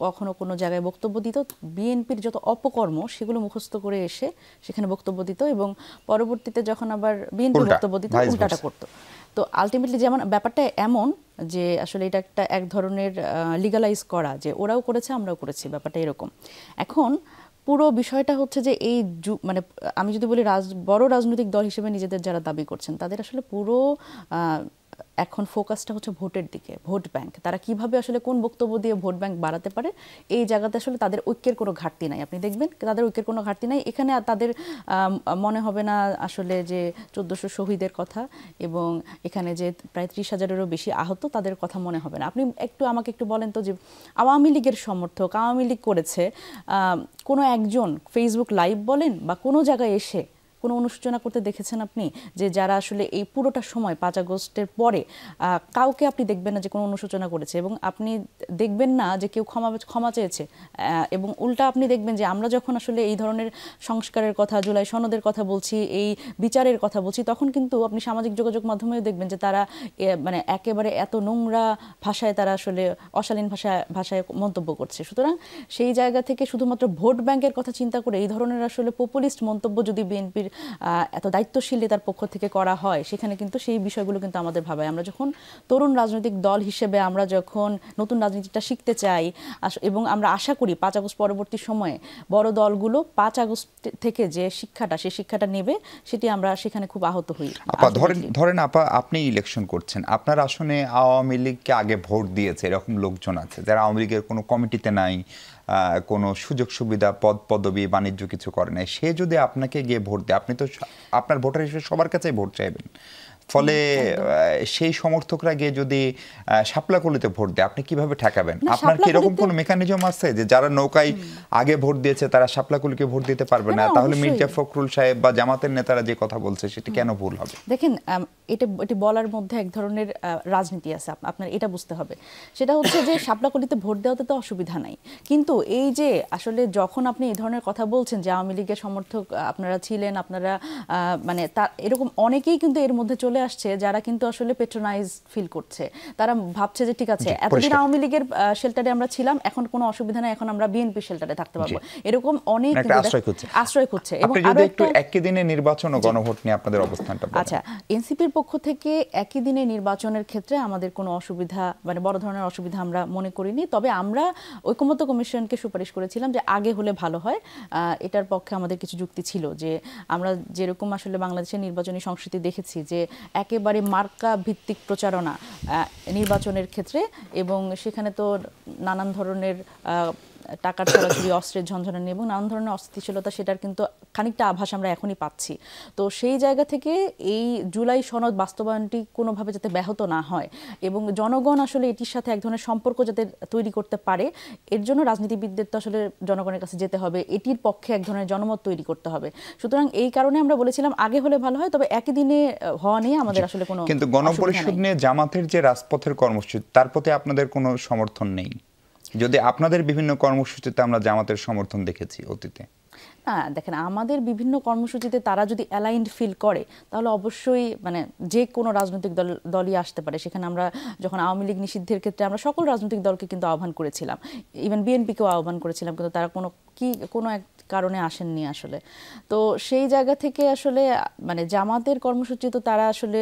S2: কখনো কোনো জায়গায় বক্তব্য দিত, বিএনপির যত অপকর্ম সেগুলো মুখস্থ করে এসে সেখানে বক্তব্য দিত, এবং পরবর্তীতে যখন আবার বিএনপি বক্তব্য দিত উল্টাটা করতো। তো আলটিমেটলি যেমন ব্যাপারটা এমন যে আসলে এটা একটা এক ধরনের লিগালাইজ করা, যে ওরাও করেছে আমরাও করেছি, ব্যাপারটা এরকম। এখন পুরো বিষয়টা হচ্ছে যে এই মানে আমি যদি বলি বড় রাজনৈতিক দল হিসেবে নিজেদের যারা দাবি করছেন, তাদের আসলে পুরো এখন ফোকাসটা হচ্ছে ভোটের দিকে, ভোট ব্যাংক। তারা কিভাবে আসলে কোন বক্তব্য দিয়ে ভোট ব্যাংক বাড়াতে পারে, এই জায়গাতে আসলে তাদের ঐক্যের কোনো ঘাটতি নাই। আপনি দেখবেন তাদের ঐক্যের কোনো ঘাটতি নাই। এখানে তাদের মনে হবে না আসলে যে 1400 শহীদের কথা এবং এখানে যে প্রায় 30,000-এরও বেশি আহত, তাদের কথা মনে হবে না। আপনি আমাকে একটু বলেন তো, যে আওয়ামী লীগের সমর্থক, আওয়ামী লীগ করেছে, কোনো একজন ফেসবুক লাইভ বলেন বা কোনো জায়গায় এসে কোনো অনুশোচনা করতে দেখেছেন আপনি? যে যারা আসলে এই পুরোটা সময় 5 আগস্টের পরে কাউকে আপনি দেখবেন না যে কোনো অনুশোচনা করেছে, এবং আপনি দেখবেন না যে কেউ ক্ষমা চেয়েছে। এবং উল্টা আপনি দেখবেন যে আমরা যখন আসলে এই ধরনের সংস্কারের কথা, জুলাই সনদের কথা বলছি, এই বিচারের কথা বলছি, তখন কিন্তু আপনি সামাজিক যোগাযোগ মাধ্যমেও দেখবেন যে তারা মানে একেবারে এত নোংরা ভাষায় তারা আসলে অশালীন ভাষায় মন্তব্য করছে। সুতরাং সেই জায়গা থেকে শুধুমাত্র ভোট ব্যাংকের কথা চিন্তা করে এই ধরনের আসলে পপুলিস্ট মন্তব্য যদি বিএনপির এত দায়িত্বশীলতার পক্ষ থেকে করা হয়, সেখানে কিন্তু সেই বিষয়গুলো কিন্তু আমাদের ভাবায়। আমরা যখন তরুণ রাজনৈতিক দল হিসেবে আমরা যখন নতুন রাজনীতিটা শিখতে চাই, এবং আমরা আশা করি 5 আগস্ট পরবর্তী সময়ে বড় দলগুলো 5 আগস্ট থেকে যে শিক্ষাটা, সেই শিক্ষাটা নেবে, সেটি আমরা সেখানে খুব আহত হই।
S1: আপা ধরেন আপা, আপনি ইলেকশন করছেন, আপনার আসনে আওয়ামী লীগকে আগে ভোট দিয়েছে এরকম লোকজন আছে যারা আওয়ামী লীগের কোনো কমিটিতে নাই, কোনো সুযোগ সুবিধা, পদ পদবি, বাণিজ্য কিছু করে নাই। সে যদি আপনাকে গিয়ে ভোট দেয়, আপনি তো আপনার ভোটার হিসেবে সবার কাছেই ভোট চাইবেন, ফলে সেই সমর্থকরা গিয়ে যদি শাপলাকলিতে ভোট দেয়, আপনি কিভাবে ঠেকাবেন? আপনার কি এরকম কোনো মেকানিজম আছে যে যারা নৌকায় আগে ভোট দিয়েছে তারা শাপলাকলিকে ভোট দিতে পারবে না? তাহলে মির্জা ফখরুল সাহেব বা জামাতের নেতারা যে কথা বলছে সেটা কেন ভুল হবে?
S2: দেখেন, এটা বলার মধ্যে এক ধরনের রাজনীতি আছে, আপনার এটা বুঝতে হবে। সেটা হচ্ছে যে শাপলাকলিতে ভোট দেওয়াতে তো অসুবিধা নাই, কিন্তু এই যে আসলে যখন আপনি এই ধরনের কথা বলছেন যে আওয়ামী লীগের সমর্থক আপনারা ছিলেন, আপনারা মানে এরকম অনেকেই কিন্তু এর মধ্যে চলে আসছে যারা কিন্তু আসলে পেট্রোনাইজ ফিল করছে। তারা ভাবছে যে ঠিক আছে, এতদিন আওয়ামী লীগের শেল্টারে আমরা ছিলাম, এখন কোনো অসুবিধা নেই, এখন আমরা বিএনপি শেল্টারে থাকতে পারবো, এরকম অনেক আশ্রয় খুঁজছে।
S1: এবং যদি একটু একই দিনে নির্বাচন ও গণভোট নিয়ে আপনাদের অবস্থানটা বলেন।
S2: আচ্ছা, এনসিপির পক্ষ থেকে একই দিনে নির্বাচনের ক্ষেত্রে আমাদের কোনো অসুবিধা, মানে বড় ধরনের অসুবিধা আমরা মনে করিনি। তবে আমরা ঐকমত্য কমিশনকে সুপারিশ করেছিলাম যে আগে হলে ভালো হয়। এটার পক্ষে আমাদের কিছু যুক্তি ছিল যে আমরা যেরকম আসলে বাংলাদেশের নির্বাচনী সংস্কৃতি দেখেছি যে একেবারে মার্কা ভিত্তিক প্রচারণা নির্বাচনের ক্ষেত্রে, এবং সেখানে তো নানান ধরনের টাকার ছড়াছড়ি, অস্ত্রের ঝনঝনানি এবং নানান ধরনের অস্থিতিশীলতা, সেটার কিন্তু খানিকটা আভাস আমরা এখনই পাচ্ছি। তো সেই জায়গা থেকে এই জুলাই সনদ বাস্তবায়নটি কোনোভাবে যাতে ব্যাহত না হয় এবং জনগণ আসলে এটির সাথে এক ধরনের সম্পর্ক যাতে তৈরি করতে পারে, এর জন্য রাজনীতিবিদদের তো আসলে জনগণের কাছে যেতে হবে, এটির পক্ষে এক ধরনের জনমত তৈরি করতে হবে। সুতরাং এই কারণে আমরা বলেছিলাম আগে হলে ভালো হয়, তবে একই দিনে হওয়া নিয়ে আমাদের আসলে কোনো,
S1: কিন্তু গণপরিষদ নিয়ে জামাতের যে রাজপথের কর্মসূচি, তার প্রতি আপনাদের কোনো সমর্থন নেই? যদি আপনাদের বিভিন্ন কর্মসূচিতে আমরা জামাতের সমর্থন দেখেছি অতীতে।
S2: দেখেন, আমাদের বিভিন্ন কর্মসূচিতে তারা যদি অ্যালাইন্ড ফিল করে তাহলে অবশ্যই মানে যে কোনো রাজনৈতিক দলই আসতে পারে। সেখানে আমরা যখন আওয়ামী লীগ নিষিদ্ধের ক্ষেত্রে আমরা সকল রাজনৈতিক দলকে কিন্তু আহ্বান করেছিলাম, ইভেন বিএনপিকেও আহ্বান করেছিলাম, কিন্তু তারা কোনো এক কারণে আসেননি আসলে। তো সেই জায়গা থেকে আসলে মানে জামাতের কর্মসূচি তো তারা আসলে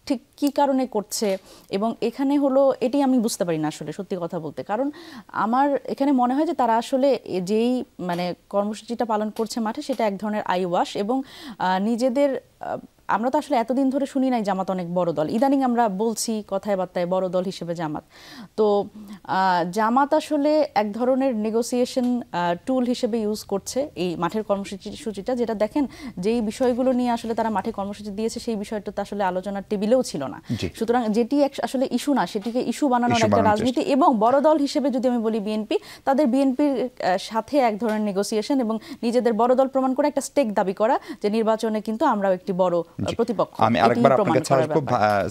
S2: ঠিক কী কারণে করছে, এবং এখানে হলো এটি আমি বুঝতে পারি না আসলে, সত্যি কথা বলতে। কারণ আমার এখানে মনে হয় যে তারা আসলে যেই মানে কর্মসূচিটা পালন করছে মাঠে, সেটা এক ধরনের আই ওয়াশ, এবং নিজেদের আমরা তো আসলে এতদিন ধরে শুনি নাই জামাত অনেক বড় দল, ইদানিং আমরা বলছি কথায় বার্তায় বড় দল হিসেবে জামাত। তো জামাত আসলে এক ধরনের নেগোসিয়েশন টুল হিসেবে ইউজ করছে এই মাঠের কর্মসূচিটা, যেটা দেখেন যেই বিষয়গুলো নিয়ে আসলে তারা মাঠে কর্মসূচি দিয়েছে সেই বিষয়টা তো আসলে আলোচনার টেবিলেও ছিল না। সুতরাং যেটি আসলে ইস্যু না, সেটিকে ইস্যু বানানোর একটা রাজনীতি। এবং বড় দল হিসেবে যদি আমি বলি বিএনপি, তাদের বিএনপির সাথে এক ধরনের নেগোসিয়েশন এবং নিজেদের বড় দল প্রমাণ করে একটা স্টেক দাবি করা যে নির্বাচনে কিন্তু আমরাও একটি বড় প্রতিপক্ষ।
S1: আমি আরেকবার আপনার কাছে আসবো।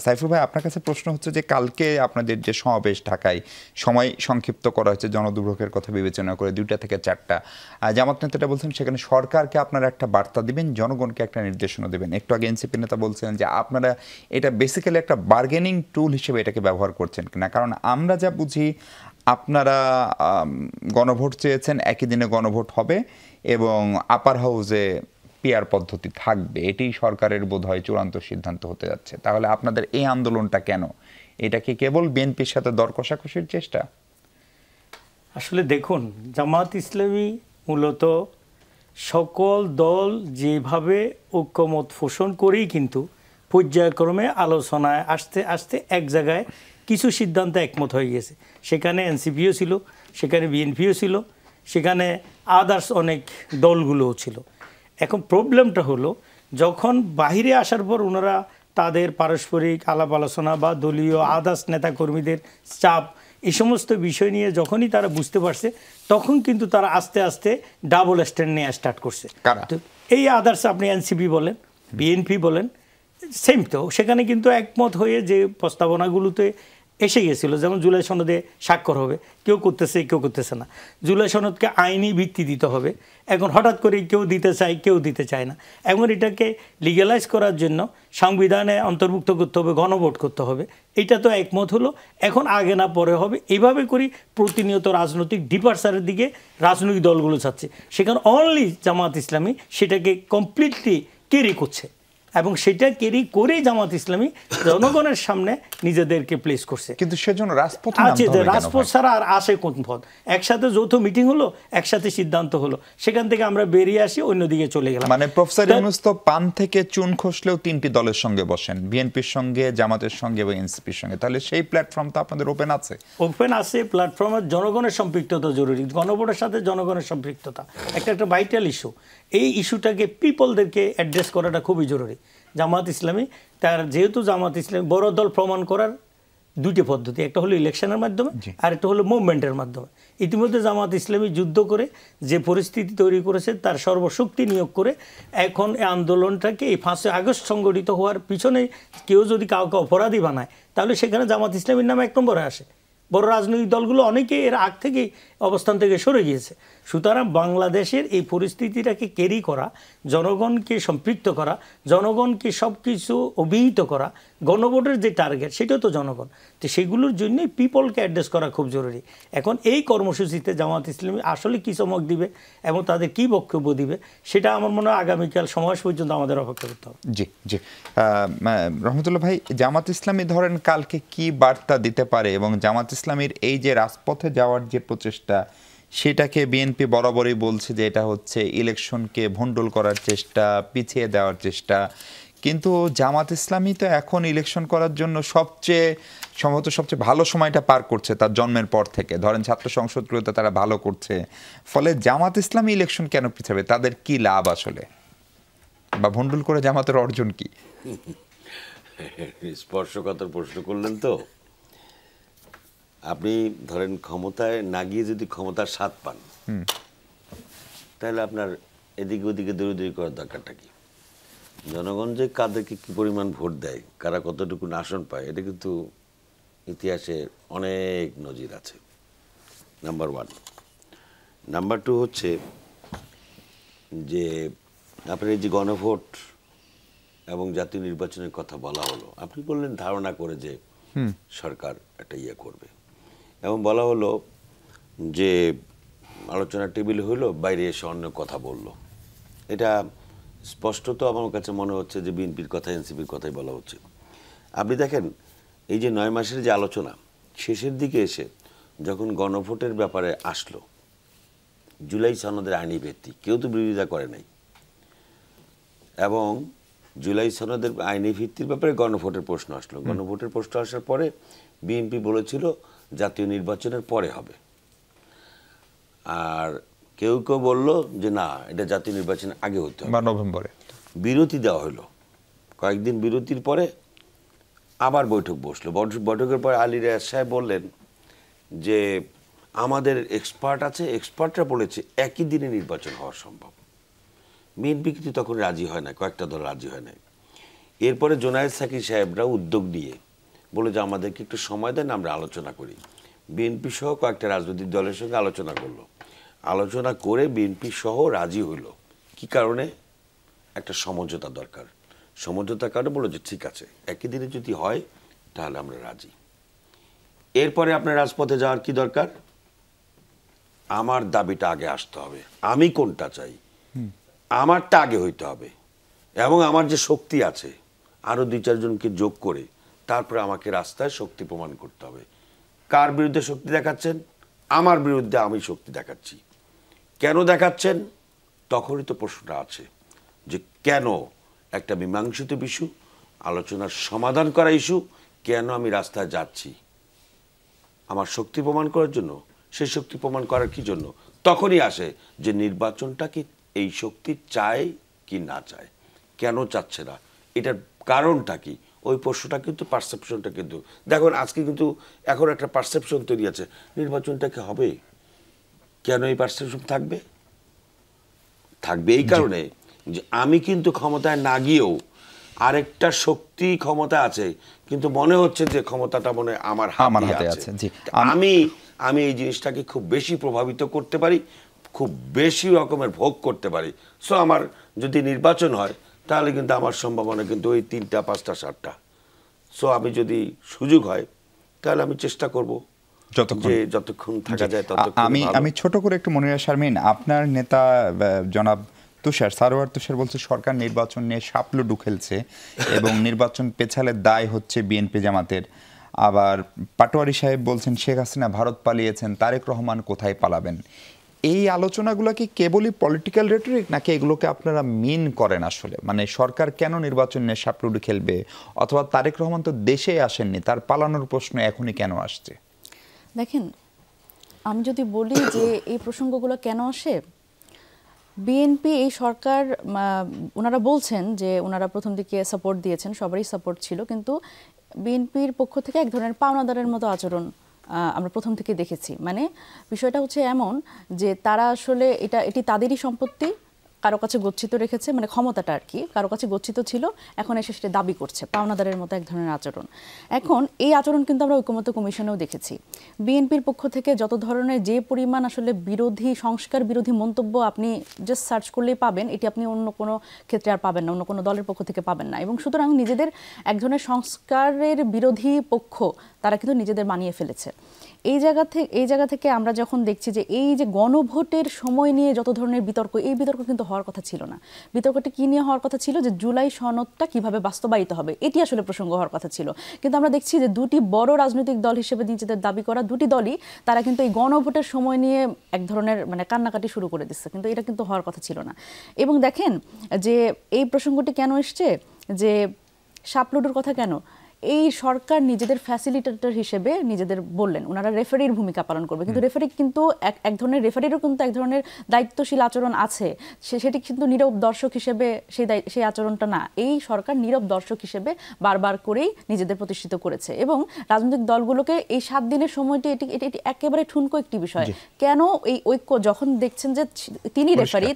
S1: সাইফুল ভাই, আপনার কাছে প্রশ্ন হচ্ছে যে কালকে আপনাদের যে সমাবেশ ঢাকায় সময় সংক্ষিপ্ত করা হয়েছে জনদুর্ভোগের কথা বিবেচনা করে 2টা থেকে 4টা, জামাত নেতাটা বলছেন সেখানে সরকারকে আপনারা একটা বার্তা দিবেন, জনগণকে একটা নির্দেশনা দেবেন। একটু আগে এনসিপি নেতা বলছিলেন যে আপনারা এটা বেসিক্যালি একটা বার্গেনিং টুল হিসেবে এটাকে ব্যবহার করছেন কিনা, কারণ আমরা যা বুঝি আপনারা গণভোট চেয়েছেন, একই দিনে গণভোট হবে এবং আপার হাউসে পিআর পদ্ধতি থাকবে, এটি সরকারের বোধহয় চূড়ান্ত সিদ্ধান্ত হতে যাচ্ছে। তাহলে আপনাদের এই আন্দোলনটা কেন? এটা কি কেবল বিএনপির সাথে দর কষাকষির চেষ্টা?
S3: আসলে দেখুন, জামাত ইসলামী মূলত সকল দল যেভাবে ঐক্যমত পোষণ করেই কিন্তু পর্যায়ক্রমে আলোচনায় আস্তে আস্তে এক জায়গায় কিছু সিদ্ধান্ত একমত হয়ে গেছে। সেখানে এনসিপিও ছিল, সেখানে বিএনপিও ছিল, সেখানে আদার্স অনেক দলগুলোও ছিল। এখন প্রবলেমটা হলো যখন বাহিরে আসার পর ওনারা তাদের পারস্পরিক আলাপ আলোচনা বা দলীয় আদার্স নেতাকর্মীদের চাপ, এই সমস্ত বিষয় নিয়ে যখনই তারা বুঝতে পারছে, তখন কিন্তু তারা আস্তে আস্তে ডাবল স্ট্যান্ড নিয়ে স্টার্ট করছে। তো এই আদার্স আপনি এনসিপি বলেন, বিএনপি বলেন, সেম তো সেখানে কিন্তু একমত হয়ে যে প্রস্তাবনাগুলোতে এসে গেছিল, যেমন জুলাই সনদে স্বাক্ষর হবে, কেউ করতেছে কেউ করতেছে না, জুলাই সনদকে আইনি ভিত্তি দিতে হবে। এখন হঠাৎ করে কেউ দিতে চায় কেউ দিতে চায় না। এখন এটাকে লিগ্যালাইজ করার জন্য সংবিধানে অন্তর্ভুক্ত করতে হবে, গণভোট করতে হবে, এটা তো একমত হলো। এখন আগে না পরে হবে, এইভাবে করি প্রতিনিয়ত রাজনৈতিক ডিপার্চারের দিকে রাজনৈতিক দলগুলো যাচ্ছে। সেখানে অনলি জামাত ইসলামী সেটাকে কমপ্লিটলি ক্যারি করছে এবং সেটা ক্যারি করেই জামাত ইসলামী জনগণের সামনে নিজেদেরকে প্লেস করছে।
S1: কিন্তু সেজন্য রাজপথ
S3: রাজপথ ছাড়া আর আসে কোন পথ? একসাথে যৌথ মিটিং হলো, একসাথে সিদ্ধান্ত হলো, সেখান থেকে আমরা বেরিয়ে আসি, অন্যদিকে চলে গেলাম।
S1: মানে প্রফেসর ইউনূস তো পান থেকে চুন খসলেও 3টি দলের সঙ্গে বসেন, বিএনপির সঙ্গে, জামাতের সঙ্গে এবং এনসিপির সঙ্গে। তাহলে সেই প্ল্যাটফর্ম তো আপনাদের ওপেন আছে।
S3: ওপেন আছে প্ল্যাটফর্মের, জনগণের সম্পৃক্ততা জরুরি। গণভোটের সাথে জনগণের সম্পৃক্ততা একটা ভাইটাল ইস্যু। এই ইস্যুটাকে পিপলদেরকে অ্যাড্রেস করাটা খুবই জরুরি। জামাত ইসলামী তার যেহেতু জামাত ইসলামী বড় দল প্রমাণ করার দুইটি পদ্ধতি, একটা হলো ইলেকশনের মাধ্যমে আর একটা হলো মুভমেন্টের মাধ্যমে। ইতিমধ্যে জামাত ইসলামী যুদ্ধ করে যে পরিস্থিতি তৈরি করেছে তার সর্বশক্তি নিয়োগ করে এখন এই আন্দোলনটাকে এই 5ই আগস্ট সংগঠিত হওয়ার পিছনে কেউ যদি কাউকে অপরাধী বানায় তাহলে সেখানে জামাত ইসলামীর নাম 1 নম্বরে আসে। বড় রাজনৈতিক দলগুলো অনেকেই এর আগ থেকেই অবস্থান থেকে সরে গিয়েছে। সুতরাং বাংলাদেশের এই পরিস্থিতিটাকে ক্যারি করা, জনগণকে সম্পৃক্ত করা, জনগণকে সব কিছু অভিহিত করা, গণভোটের যে টার্গেট সেটাও তো জনগণ, তো সেগুলোর জন্যই পিপলকে অ্যাড্রেস করা খুব জরুরি। এখন এই কর্মসূচিতে জামাত ইসলামী আসলে কী চমক দিবে এবং তাদের কী বক্তব্য দিবে সেটা আমার মনে হয় আগামীকাল সমাবেশ পর্যন্ত আমাদের অপেক্ষা করতে হবে।
S1: জি জি, রহমতুল্লাহ ভাই, জামাত ইসলামী ধরেন কালকে কি বার্তা দিতে পারে এবং জামাত ইসলামীর এই যে রাজপথে যাওয়ার যে প্রচেষ্টা সেটাকে বিএনপি বরাবরই বলছে যে এটা হচ্ছে ইলেকশনকে ভণ্ডুল করার চেষ্টা, পিছিয়ে দেওয়ার চেষ্টা, কিন্তু জামাত ইসলামী তো এখন ইলেকশন করার জন্য সম্ভবত সবচেয়ে ভালো সময়টা পার করছে তার জন্মের পর থেকে। ধরেন ছাত্র সংসদগুলোতে তারা ভালো করছে, ফলে জামাত ইসলামী ইলেকশন কেন পিছাবে? তাদের কি লাভ আসলে, বা ভণ্ডুল করে জামাতের অর্জন কি?
S4: স্পর্শকাতর প্রশ্ন করলেন তো। আপনি ধরেন ক্ষমতায় না গিয়ে যদি ক্ষমতার স্বাদ পান তাহলে আপনার এদিকে ওদিকে দৌড়াদৌড়ি করার দরকারটা কি? জনগণ যে কাদেরকে কি পরিমাণ ভোট দেয়, কারা কতটুকু আসন পায়, এটা কিন্তু ইতিহাসে অনেক নজির আছে। নাম্বার 1। নাম্বার 2 হচ্ছে যে আপনার এই যে গণভোট এবং জাতীয় নির্বাচনের কথা বলা হলো, আপনি বললেন ধারণা করে যে সরকার একটা করবে, এবং বলা হলো যে আলোচনা টেবিল হইলো, বাইরে এসে অন্য কথা বললো। এটা স্পষ্টত আমার কাছে মনে হচ্ছে যে বিএনপির কথা, এনসিপির কথাই বলা হচ্ছে। আপনি দেখেন এই যে 9 মাসের যে আলোচনা শেষের দিকে এসে যখন গণভোটের ব্যাপারে আসলো, জুলাই সনদের আইনি ভিত্তি কেউ তো বিরোধিতা করে নাই, এবং জুলাই সনদের আইনি ভিত্তির ব্যাপারে গণভোটের প্রশ্ন আসলো। গণভোটের প্রশ্ন আসার পরে বিএনপি বলেছিল জাতীয় নির্বাচনের পরে হবে, আর কেউ কেউ বলল যে না, এটা জাতীয় নির্বাচনের আগে হতে হবে,
S1: বা নভেম্বরে।
S4: বিরতি দেওয়া হলো। কয়েকদিন বিরতির পরে আবার বৈঠক বসলো। বৈঠকের পরে আলী রিয়াজ সাহেব বললেন যে আমাদের এক্সপার্ট আছে, এক্সপার্টরা বলেছে একই দিনে নির্বাচন হওয়া সম্ভব। বিএনপি কিন্তু তখন রাজি হয় না, কয়েকটা দল রাজি হয় না। এরপরে জোনায়েদ সাকি সাহেবরা উদ্যোগ নিয়ে বলে যে আমাদেরকে একটু সময় দেন, আমরা আলোচনা করি। বিএনপি সহ কয়েকটা রাজনৈতিক দলের সঙ্গে আলোচনা করলো। আলোচনা করে বিএনপি সহ রাজি হইল। কি কারণে? একটা সমঝোতা দরকার। সমঝোতার কারণে বললো যে ঠিক আছে, একই দিনে যদি হয় তাহলে আমরা রাজি। এরপরে আপনার রাজপথে যাওয়ার কি দরকার? আমার দাবিটা আগে আসতে হবে, আমি কোনটা চাই আমারটা আগে হইতে হবে, এবং আমার যে শক্তি আছে আরো 2-4 জনকে যোগ করে তারপরে আমাকে রাস্তায় শক্তি প্রমাণ করতে হবে। কার বিরুদ্ধে শক্তি দেখাচ্ছেন? আমার বিরুদ্ধে আমি শক্তি দেখাচ্ছি। কেন দেখাচ্ছেন? তখনই তো প্রশ্নটা আছে যে কেন একটা মীমাংসিত ইস্যু, আলোচনার সমাধান করা ইস্যু, কেন আমি রাস্তায় যাচ্ছি? আমার শক্তি প্রমাণ করার জন্য? সেই শক্তি প্রমাণ করার কি জন্য? তখনই আসে যে নির্বাচনটা কি এই শক্তি চায় কি না চায়, কেন চাচ্ছে না, এটার কারণটা কি? ওই প্রশ্নটা কিন্তু, পারসেপশনটা কিন্তু দেখুন আজকে কিন্তু এখন একটা পারসেপশন তৈরি আছে, নির্বাচনটা কি হবে। কেন এই পারসেপশন থাকবে? থাকবে এই কারণে যে আমি কিন্তু ক্ষমতায় না গিয়েও আরেকটা শক্তি ক্ষমতা আছে, কিন্তু মনে হচ্ছে যে ক্ষমতাটা মনে আমার হাতে আছে। আমি এই জিনিসটাকে খুব বেশি প্রভাবিত করতে পারি, খুব বেশি রকমের ভোগ করতে পারি। সো আমার যদি নির্বাচন হয় তাহলে কিন্তু আমার সম্ভাবনা কিন্তু ওই 3টা 5টা 7টা। সো আমি যদি সুযোগ হয় তাহলে আমি চেষ্টা করব যতক্ষণ থাকা যায় ততক্ষণ।
S1: আমি ছোট করে একটু মনিরা শারমিন, আপনার নেতা জনাব সারোয়ার তুষার বলছে সরকার নির্বাচন নিয়ে সাপলুডু খেলছে এবং নির্বাচন পেছালে দায় হচ্ছে বিএনপি জামাতের। আবার পাটোয়ারি সাহেব বলছেন শেখ হাসিনা ভারত পালিয়েছেন, তারেক রহমান কোথায় পালাবেন? এই আলোচনাগুলো কি কেবলই পলিটিক্যাল রেটরিক, নাকি এগুলোকে আপনারা মিন করেন আসলে? মানে সরকার কেন নির্বাচন নিয়ে সাপলুডু খেলবে? অথবা তারেক রহমান তো দেশে আসেননি, তার পালানোর প্রশ্ন এখনই কেন আসছে?
S2: দেখেন, আমি যদি বলি যে এই প্রসঙ্গগুলো কেন আসে, বিএনপি এই সরকার ওনারা বলছেন যে ওনারা প্রথম দিকে সাপোর্ট দিয়েছেন, সবারই সাপোর্ট ছিল, কিন্তু বিএনপির পক্ষ থেকে এক ধরনের পাওনাদারের মতো আচরণ আমরা প্রথম থেকে দেখেছি। মানে বিষয়টা হচ্ছে এমন যে তারা আসলে এটি তাদেরই সম্পত্তি, কারো কাছে গচ্ছিত রেখেছে, মানে ক্ষমতাটা আর কি কারো কাছে গচ্ছিত ছিল, এখন এসে সেটা দাবি করছে, পাওনাদারের মতো এক ধরনের আচরণ। এখন এই আচরণ কিন্তু আমরা ঐকমত্য কমিশনেও দেখেছি। বিএনপির পক্ষ থেকে যত ধরনের যে পরিমাণ আসলে বিরোধী, সংস্কার বিরোধী মন্তব্য আপনি জাস্ট সার্চ করলেই পাবেন, এটি আপনি অন্য কোনো ক্ষেত্রে আর পাবেন না, অন্য কোনো দলের পক্ষ থেকে পাবেন না। এবং সুতরাং নিজেদের এক ধরনের সংস্কারের বিরোধী পক্ষ তারা কিন্তু নিজেদের বানিয়ে ফেলেছে। এই জায়গা থেকে আমরা যখন দেখছি যে এই যে গণভোটের সময় নিয়ে যত ধরনের বিতর্ক, এই বিতর্ক কিন্তু হওয়ার কথা ছিল না। বিতর্কটা কি নিয়ে হওয়ার কথা ছিল? যে জুলাই সনদটা কিভাবে বাস্তবায়িত হবে, এটি আসলে প্রসঙ্গ হওয়ার কথা ছিল। কিন্তু আমরা দেখছি যে দুটি বড় রাজনৈতিক দল হিসেবে নিজেদের দাবি করা দুটি দলই তারা কিন্তু এই গণভোটের সময় নিয়ে এক ধরনের মানে কান্নাকাটি শুরু করে দিচ্ছে, কিন্তু এটা কিন্তু হওয়ার কথা ছিল না। এবং দেখেন যে এই প্রসঙ্গটি কেন এসছে, যে শাপলুডুর কথা কেন, এই সরকার নিজেদের ফ্যাসিলিটেটর হিসেবে নিজেদের বললেন ওনারা রেফারির ভূমিকা পালন করবে, কিন্তু রেফারি কিন্তু এক ধরনের, রেফারিরও কিন্তু এক ধরনের দায়িত্বশীল আচরণ আছে, সেটি কিন্তু নীরব দর্শক হিসেবে সেই আচরণটা না। এই সরকার নীরব দর্শক হিসেবে বারবার করেই নিজেদের প্রতিষ্ঠিত করেছে। এবং রাজনৈতিক দলগুলোকে এই 7 দিনের সময়টি এটি একেবারে ঠুনকো একটি বিষয়। কেন এই ঐক্য, যখন দেখছেন যে তিনি রেফারি,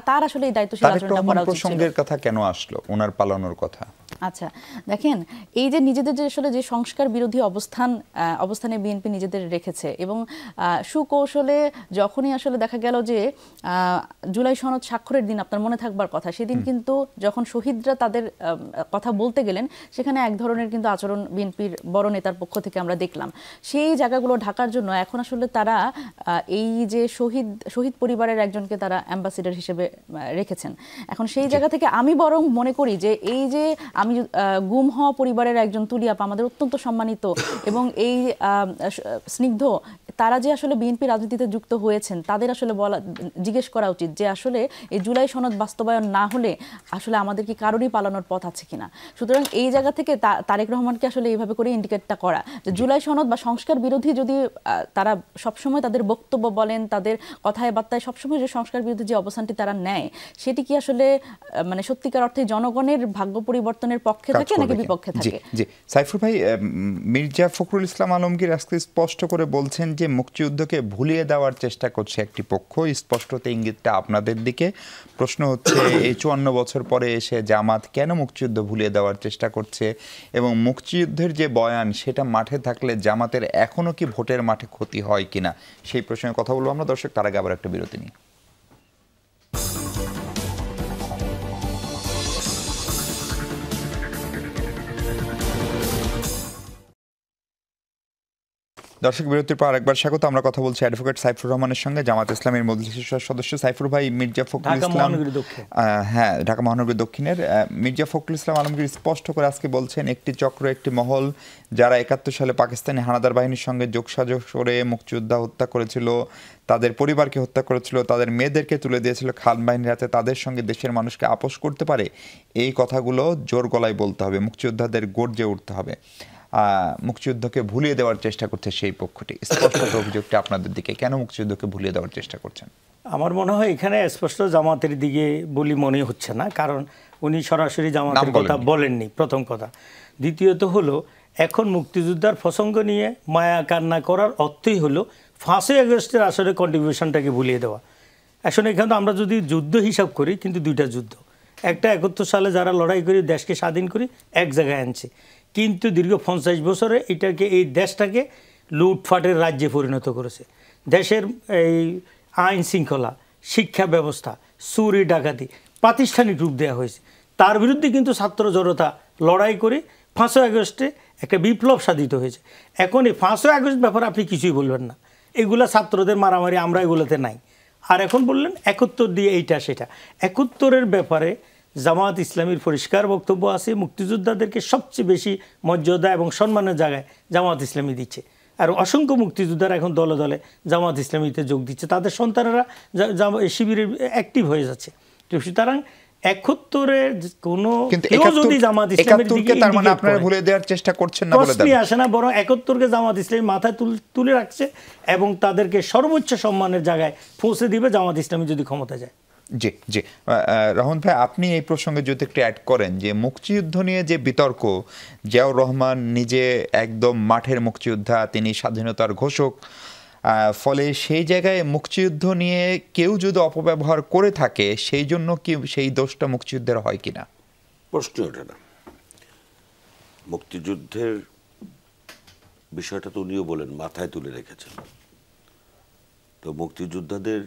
S2: তার আসলে এই দায়িত্বশীল আচরণটা করা উচিত ছিল।
S1: প্রসঙ্গের কথা কেন আসলো ওনার পালানোর কথা?
S2: আচ্ছা দেখেন, এই যে নিজেদের যে আসলে যে সংস্কার বিরোধী অবস্থানে বিএনপি নিজেদের রেখেছে, এবং সুকৌশলে যখনই আসলে দেখা গেল যে জুলাই সনদ স্বাক্ষরের দিন, আপনার মনে থাকবার কথা, সেদিন কিন্তু যখন শহীদরা তাদের কথা বলতে গেলেন, সেখানে এক ধরনের কিন্তু আচরণ বিএনপির বড় নেতার পক্ষ থেকে আমরা দেখলাম। সেই জায়গাগুলো ঢাকার জন্য এখন আসলে তারা এই যে শহীদ পরিবারের একজনকে তারা অ্যাম্বাসিডার হিসেবে রেখেছেন। এখন সেই জায়গা থেকে আমি বরং মনে করি যে এই যে আমি গুম হওয়া পরিবারের একজন তুলি আপা, আমাদের অত্যন্ত সম্মানিত এবং এই স্নিগ্ধ, তারা যে আসলে বিএনপি রাজনীতিতে যুক্ত হয়েছেন, তাদের আসলে জিজ্ঞেস করা উচিত যে আসলে এই জুলাই সনদ বাস্তবায়ন না হলে আসলে আমাদের কি কারোরই পালানোর পথ আছে কিনা। সুতরাং এই জায়গা থেকে তারেক রহমানকে আসলে এইভাবে করে ইন্ডিকেটটা করা যে জুলাই সনদ বা সংস্কার বিরোধী যদি তারা সবসময় তাদের বক্তব্য বলেন, তাদের কথায় বার্তায় সবসময় যে সংস্কার বিরোধী যে অবস্থানটি তারা নেয়, সেটি কি আসলে মানে সত্যিকার অর্থে জনগণের ভাগ্য পরিবর্তনের পক্ষে থাকে নাকি বিপক্ষে থাকে?
S1: জি সাইফুর ভাই, মির্জা ফখরুল ইসলাম আলমগীর আজকে স্পষ্ট করে বলছেন যে মুক্তিযুদ্ধকে ভুলিয়ে দেওয়ার চেষ্টা করছে একটি পক্ষ, স্পষ্টত ইঙ্গিতটা আপনাদের দিকে। প্রশ্ন হচ্ছে এই 54 বছর পরে এসে জামাত কেন মুক্তিযুদ্ধ ভুলিয়ে দেওয়ার চেষ্টা করছে, এবং মুক্তিযুদ্ধের যে বয়ান সেটা মাঠে থাকলে জামাতের এখনো কি ভোটের মাঠে ক্ষতি হয় কিনা, সেই প্রসঙ্গে কথা বলবো আমরা। দর্শক, তার আগে আবার একটা বিরতি নিই। দর্শক, বিরতির পর আরেকবার স্বাগত। আমরা কথা বলছি অ্যাডভোকেট সাইফুর রহমানের সঙ্গে, জামাত ইসলামের মজলিসের সদস্য। সাইফুর ভাই, মির্জা ফখরুল ইসলাম, হ্যাঁ ঢাকা মহানগরী দক্ষিণের মির্জা ফখরুল ইসলাম আলমগীর স্পষ্ট করে আজকে বলছেন একটি চক্র, একটি মহল, যারা 71 সালে পাকিস্তানি হানাদার বাহিনীর সঙ্গে যোগসাজশ করে মুক্তিযোদ্ধা হত্যা করেছিল, তাদের পরিবারকে হত্যা করেছিল, তাদের মেয়েদেরকে তুলে দিয়েছিল খান বাহিনীর হাতে, তাদের সঙ্গে দেশের মানুষকে আপোষ করতে পারে, এই কথাগুলো জোর গলায় বলতে হবে, মুক্তিযোদ্ধাদের গর্জে উঠতে হবে। মুক্তিযুদ্ধকে ভুলিয়ে দেওয়ার চেষ্টা করছে সেই পক্ষটি। স্পষ্ট অভিযোগটা আপনাদের দিকে, কেন মুক্তিযুদ্ধকে ভুলিয়ে দেওয়ার চেষ্টা করছেন?
S3: আমার মনে হয় এখানে স্পষ্ট জামাতের দিকে বলি মনে হচ্ছে না, কারণ উনি সরাসরি জামাতের কথা বলেননি, প্রথম কথা। দ্বিতীয়ত হলো, এখন মুক্তিযোদ্ধার প্রসঙ্গ নিয়ে মায়া কান্না করার অর্থই হলো 5ই আগস্টের আসলে কন্ট্রিবিউশনটাকে ভুলিয়ে দেওয়া। আসলে এখানে আমরা যদি যুদ্ধ হিসাব করি, কিন্তু দুইটা যুদ্ধ, একটা 71 সালে যারা লড়াই করে দেশকে স্বাধীন করি এক জায়গায় আনছে, কিন্তু দীর্ঘ 50 বছরে এটাকে, এই দেশটাকে লুটফাটের রাজ্যে পরিণত করেছে। দেশের এই আইন শৃঙ্খলা, শিক্ষা ব্যবস্থা, চুরি ডাকাতি প্রাতিষ্ঠানিক রূপ দেওয়া হয়েছে। তার বিরুদ্ধে কিন্তু ছাত্র জনতা লড়াই করে 5ই আগস্টে একটা বিপ্লব সাধিত হয়েছে। এখন এই 5ই আগস্ট ব্যাপারে আপনি কিছুই বলবেন না, এগুলা ছাত্রদের মারামারি, আমরা এগুলোতে নাই। আর এখন বললেন 71 দিয়ে এইটা সেটা। 71-এর ব্যাপারে জামাত ইসলামীর পরিষ্কার বক্তব্য আছে, মুক্তিযোদ্ধাদেরকে সবচেয়ে বেশি মর্যাদা এবং সম্মানের জায়গায় জামাত ইসলামী দিচ্ছে। আর অসংখ্য মুক্তিযোদ্ধারা এখন দলে দলে জামাত ইসলামীতে যোগ দিচ্ছে, তাদের সন্তানেরা শিবিরে অ্যাক্টিভ হয়ে যাচ্ছে। তো সুতরাং 71-এর কোনো কেউ যদি জামাত ইসলামের দিকে আপনারা ভুলে দেওয়ার চেষ্টা করছেন না বলে দাবি আসে না, বরং 71-কে জামাত ইসলামী মাথায় তুলে রাখছে এবং তাদেরকে সর্বোচ্চ সম্মানের জায়গায় পৌঁছে দিবে জামাত ইসলামী যদি ক্ষমতা যায়।
S1: জি জি রহমান ভাই, আপনি এই প্রসঙ্গে যদি একটু অ্যাড করেন যে মুক্তিযুদ্ধ নিয়ে যে বিতর্ক, জিয়াউর রহমান নিজে একদম মাঠের মুক্তিযোদ্ধা, তিনি স্বাধীনতার ঘোষক, ফলে সেই জায়গায় মুক্তিযুদ্ধ নিয়ে কেউ যদি অপব্যবহার করে থাকে সেই জন্য কি সেই দোষটা মুক্তিযুদ্ধের হয় কিনা?
S4: প্রশ্ন ওঠে না। মুক্তিযুদ্ধের বিষয়টা তো উনিও বলেন, মাথায় তুলে রেখেছেন। তো মুক্তিযোদ্ধাদের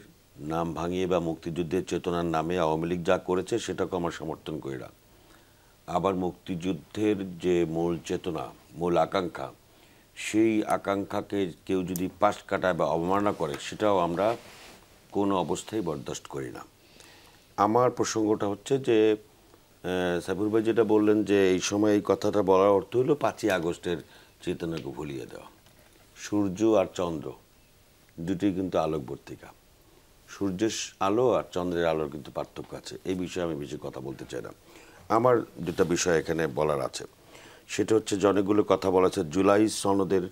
S4: নাম ভাঙিয়ে বা মুক্তিযুদ্ধের চেতনার নামে আওয়ামী লীগ যা করেছে সেটাকে আমার সমর্থন করি না। আবার মুক্তিযুদ্ধের যে মূল চেতনা, মূল আকাঙ্ক্ষা, সেই আকাঙ্ক্ষাকে কেউ যদি পাশ কাটায় বা অবমাননা করে, সেটাও আমরা কোনো অবস্থায় বরদাস্ত করি না। আমার প্রসঙ্গটা হচ্ছে যে সাইফুল ভাই যেটা বললেন যে এই সময় এই কথাটা বলার অর্থ হলো 5ই আগস্টের চেতনাকে ভুলিয়ে দেওয়া। সূর্য আর চন্দ্র দুটোই কিন্তু আলোকবর্তিকা। সূর্যের আলো আর চন্দ্রের আলোর কিন্তু পার্থক্য আছে। এই বিষয়ে আমি বেশি কথা বলতে চাই না। আমার দুটা বিষয় এখানে বলার আছে। সেটা হচ্ছে যে অনেকগুলো কথা বলা আছে জুলাই সনদের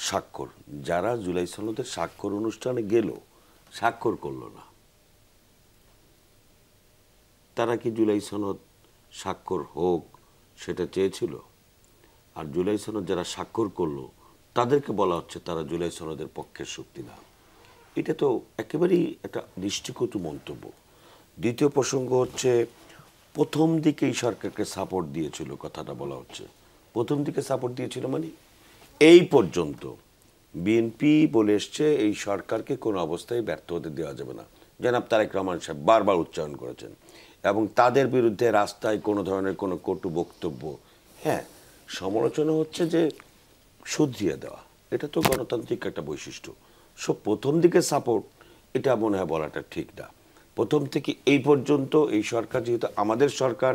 S4: স্বাক্ষর। যারা জুলাই সনদের স্বাক্ষর অনুষ্ঠানে গেল, স্বাক্ষর করলো না, তারা কি জুলাই সনদ স্বাক্ষর হোক সেটা চেয়েছিল? আর জুলাই সনদ যারা স্বাক্ষর করলো তাদেরকে বলা হচ্ছে তারা জুলাই সনদের পক্ষের শক্তি না। এটা তো একেবারেই একটা দৃষ্টিকটু মন্তব্য। দ্বিতীয় প্রসঙ্গ হচ্ছে প্রথম দিকে এই সরকারকে সাপোর্ট দিয়েছিল, কথাটা বলা হচ্ছে প্রথম দিকে সাপোর্ট দিয়েছিল মানে এই পর্যন্ত বিএনপি বলে এসছে এই সরকারকে কোনো অবস্থায় ব্যর্থ হতে দেওয়া যাবে না। জনাব তারেক রহমান সাহেব বারবার উচ্চারণ করেছেন, এবং তাদের বিরুদ্ধে রাস্তায় কোনো ধরনের কোনো কটু বক্তব্য, হ্যাঁ সমালোচনা হচ্ছে যে শুধরিয়ে দেওয়া, এটা তো গণতান্ত্রিক একটা বৈশিষ্ট্য। প্রথম দিকে সাপোর্ট, এটা মনে হয় বলাটা ঠিক না। প্রথম থেকে এই পর্যন্ত এই সরকার যেহেতু আমাদের সরকার,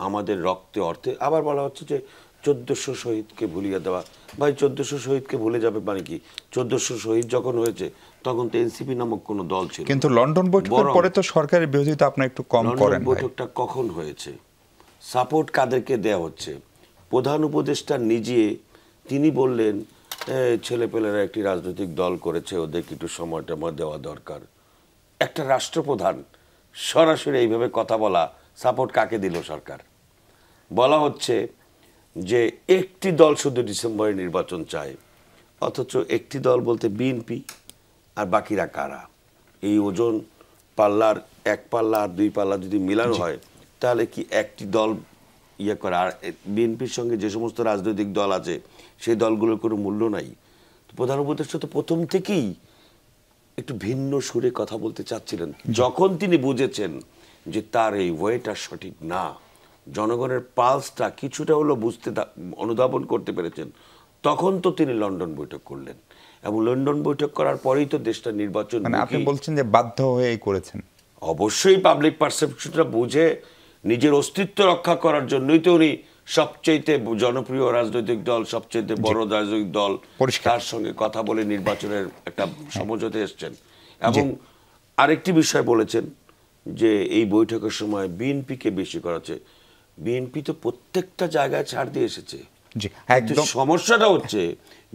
S4: আমাদের রক্তে অর্থে, আবার বলা হচ্ছে যে 1400 শহীদকে ভুলিয়ে দেওয়া। ভাই 1400 শহীদকে ভুলে যাবে মানে কি? 1400 শহীদ যখন হয়েছে তখন তো এনসিপি নামক কোনো দল ছিল।
S1: কিন্তু লন্ডন বৈঠকের পরে তো সরকারের বিরোধিতা আপনি একটু কম করেন।
S4: লন্ডন বৈঠকটা কখন হয়েছে? সাপোর্ট কাদেরকে দেওয়া হচ্ছে? প্রধান উপদেষ্টা নিজে তিনি বললেন ছেলেপেলেরা একটি রাজনৈতিক দল করেছে, ওদেরকে একটু সময়টা দেওয়া দরকার। একটা রাষ্ট্রপ্রধান সরাসরি এইভাবে কথা বলা, সাপোর্ট কাকে দিল সরকার? বলা হচ্ছে যে একটি দল শুধু ডিসেম্বরে নির্বাচন চায়, অথচ একটি দল বলতে বিএনপি, আর বাকিরা কারা? এই ওজন পাল্লার এক পাল্লা আর দুই পাল্লা যদি মিলানো হয় তাহলে কি একটি দল ইয়ে করে? আর বিএনপির সঙ্গে যে সমস্ত রাজনৈতিক দল আছে সেই দলগুলোর কোনো মূল্য নাই। প্রধান উপদেষ্টা তো প্রথম থেকেই একটু ভিন্ন সুরে কথা বলতে চাচ্ছিলেন। যখন তিনি বুঝেছেন যে তার এই ওয়েটা সঠিক না, জনগণের পালসটা কিছুটা হলো বুঝতে অনুধাবন করতে পেরেছেন, তখন তো তিনি লন্ডন বৈঠক করলেন। এবং লন্ডন বৈঠক করার পরেই তো দেশটা নির্বাচন,
S1: মানে আপনি বলছেন যে বাধ্য হয়েই করেছেন?
S4: অবশ্যই পাবলিক পারসেপশনটা বুঝে নিজের অস্তিত্ব রক্ষা করার জন্যই তো উনি সবচেয়ে জনপ্রিয় রাজনৈতিক দল, সবচেয়ে বড় রাজনৈতিক দল, তার সঙ্গে কথা বলে নির্বাচনের একটা সমঝোতে এসছেন। এবং আরেকটি বিষয় বলেছেন যে এই বৈঠকের সময় বিএনপিকে বেশি করাচ্ছে। বিএনপি তো প্রত্যেকটা জায়গায় ছাড় দিয়ে এসেছে। সমস্যাটা হচ্ছে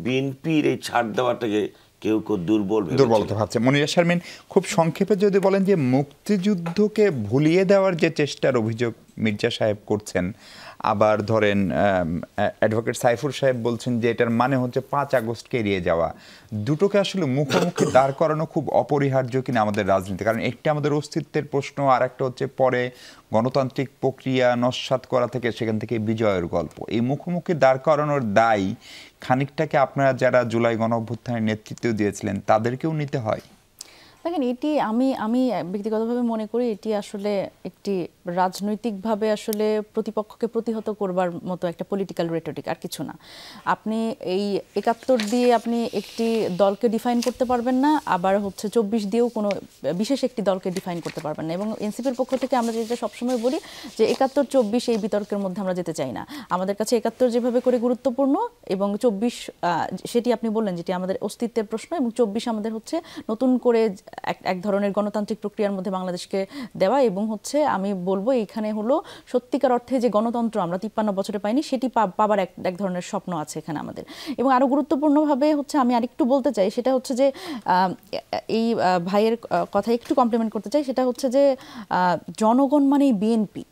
S4: বিএনপির এই ছাড় দেওয়াটাকে কেউ কেউ দুর্বলতা
S1: ভাবছে। মনিরা শারমিন, খুব সংক্ষেপে যদি বলেন যে মুক্তিযুদ্ধকে ভুলিয়ে দেওয়ার যে চেষ্টার অভিযোগ মির্জা সাহেব করছেন, আবার ধরেন অ্যাডভোকেট সাইফুর সাহেব বলছেন যে এটার মানে হচ্ছে 5 আগস্টকে এড়িয়ে যাওয়া, দুটোকে আসলে মুখোমুখি দাঁড় করানো খুব অপরিহার্য কিনা আমাদের রাজনীতি? কারণ একটা আমাদের অস্তিত্বের প্রশ্ন, আর একটা হচ্ছে পরে গণতান্ত্রিক প্রক্রিয়া নস্যাৎ করা থেকে সেখান থেকে বিজয়ের গল্প। এই মুখোমুখি দাঁড় করানোর দায় খানিকটাকে আপনারা যারা জুলাই গণঅভ্যুত্থানের নেতৃত্ব দিয়েছিলেন তাদেরকেও নিতে হয়।
S2: দেখেন, এটি আমি ব্যক্তিগতভাবে মনে করি এটি আসলে একটি রাজনৈতিকভাবে আসলে প্রতিপক্ষকে প্রতিহত করবার মতো একটা পলিটিক্যাল রেটরিক, আর কিছু না। আপনি এই 71 দিয়ে আপনি একটি দলকে ডিফাইন করতে পারবেন না, আবার হচ্ছে 24 দিয়েও কোনো বিশেষ একটি দলকে ডিফাইন করতে পারবেন না। এবং এনসিপির পক্ষ থেকে আমরা যেটা সবসময় বলি যে 71-24 এই বিতর্কের মধ্যে আমরা যেতে চাই না। আমাদের কাছে 71 যেভাবে করে গুরুত্বপূর্ণ এবং 24 সেটি আপনি বললেন যেটি আমাদের অস্তিত্বের প্রশ্ন, এবং 24 আমাদের হচ্ছে নতুন করে এক ধরনের গণতান্ত্রিক প্রক্রিয়ার মধ্যে বাংলাদেশকে দেওয়া, এবং হচ্ছে আমি বলবো এখানে হলো সত্যিকার অর্থে যে গণতন্ত্র আমরা 53 বছরে পাইনি, সেটি পাবার এক ধরনের স্বপ্ন আছে এখানে আমাদের। এবং আরো গুরুত্বপূর্ণভাবে হচ্ছে আমি আরেকটু বলতে চাই, সেটা হচ্ছে যে এই ভাইয়ের কথা একটু কমপ্লিমেন্ট করতে চাই, সেটা হচ্ছে যে জনগণ মানেই বিএনপি।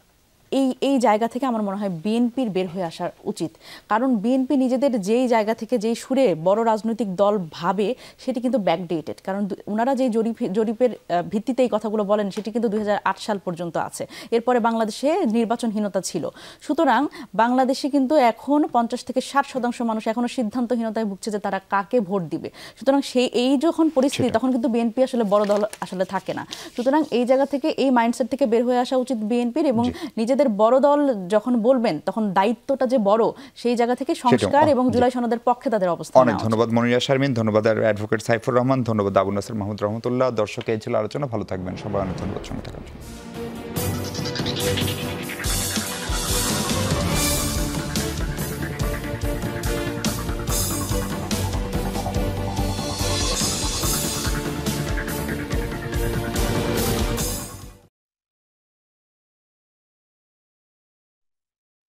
S2: এই জায়গা থেকে আমার মনে হয় বিএনপির বের হয়ে আসা উচিত, কারণ বিএনপি নিজেদের যেই জায়গা থেকে যেই সুরে বড় রাজনৈতিক দল ভাবে সেটি কিন্তু ব্যাকডেটেড, কারণ ওনারা যেই জরিপের ভিত্তিতে এই কথাগুলো বলেন সেটি কিন্তু 2008 সাল পর্যন্ত আছে। এরপরে বাংলাদেশে নির্বাচনহীনতা ছিল, সুতরাং বাংলাদেশে কিন্তু এখন 50 থেকে 60% মানুষ এখনো সিদ্ধান্তহীনতায় ভুগছে যে তারা কাকে ভোট দিবে। সুতরাং এই যখন পরিস্থিতি, তখন কিন্তু বিএনপি আসলে বড় দল আসলে থাকে না। সুতরাং এই জায়গা থেকে এই মাইন্ডসেট থেকে বের হয়ে আসা উচিত বিএনপির, এবং নিজেদের বড় দল যখন বলবেন তখন দায়িত্বটা যে বড়, সেই জায়গা থেকে সংস্কার এবং জুলাই সনদের পক্ষে তাদের অবস্থান।
S1: অনেক ধন্যবাদ মনিরা শারমিন, ধন্যবাদ অ্যাডভোকেট সাইফুর রহমান, ধন্যবাদ আবু নাসের মাহমুদ রহমতুল্লাহ। দর্শক এই ছিল আলোচনা, ভালো থাকবেন সবাই, অনেক ধন্যবাদ সঙ্গে থাকার জন্য।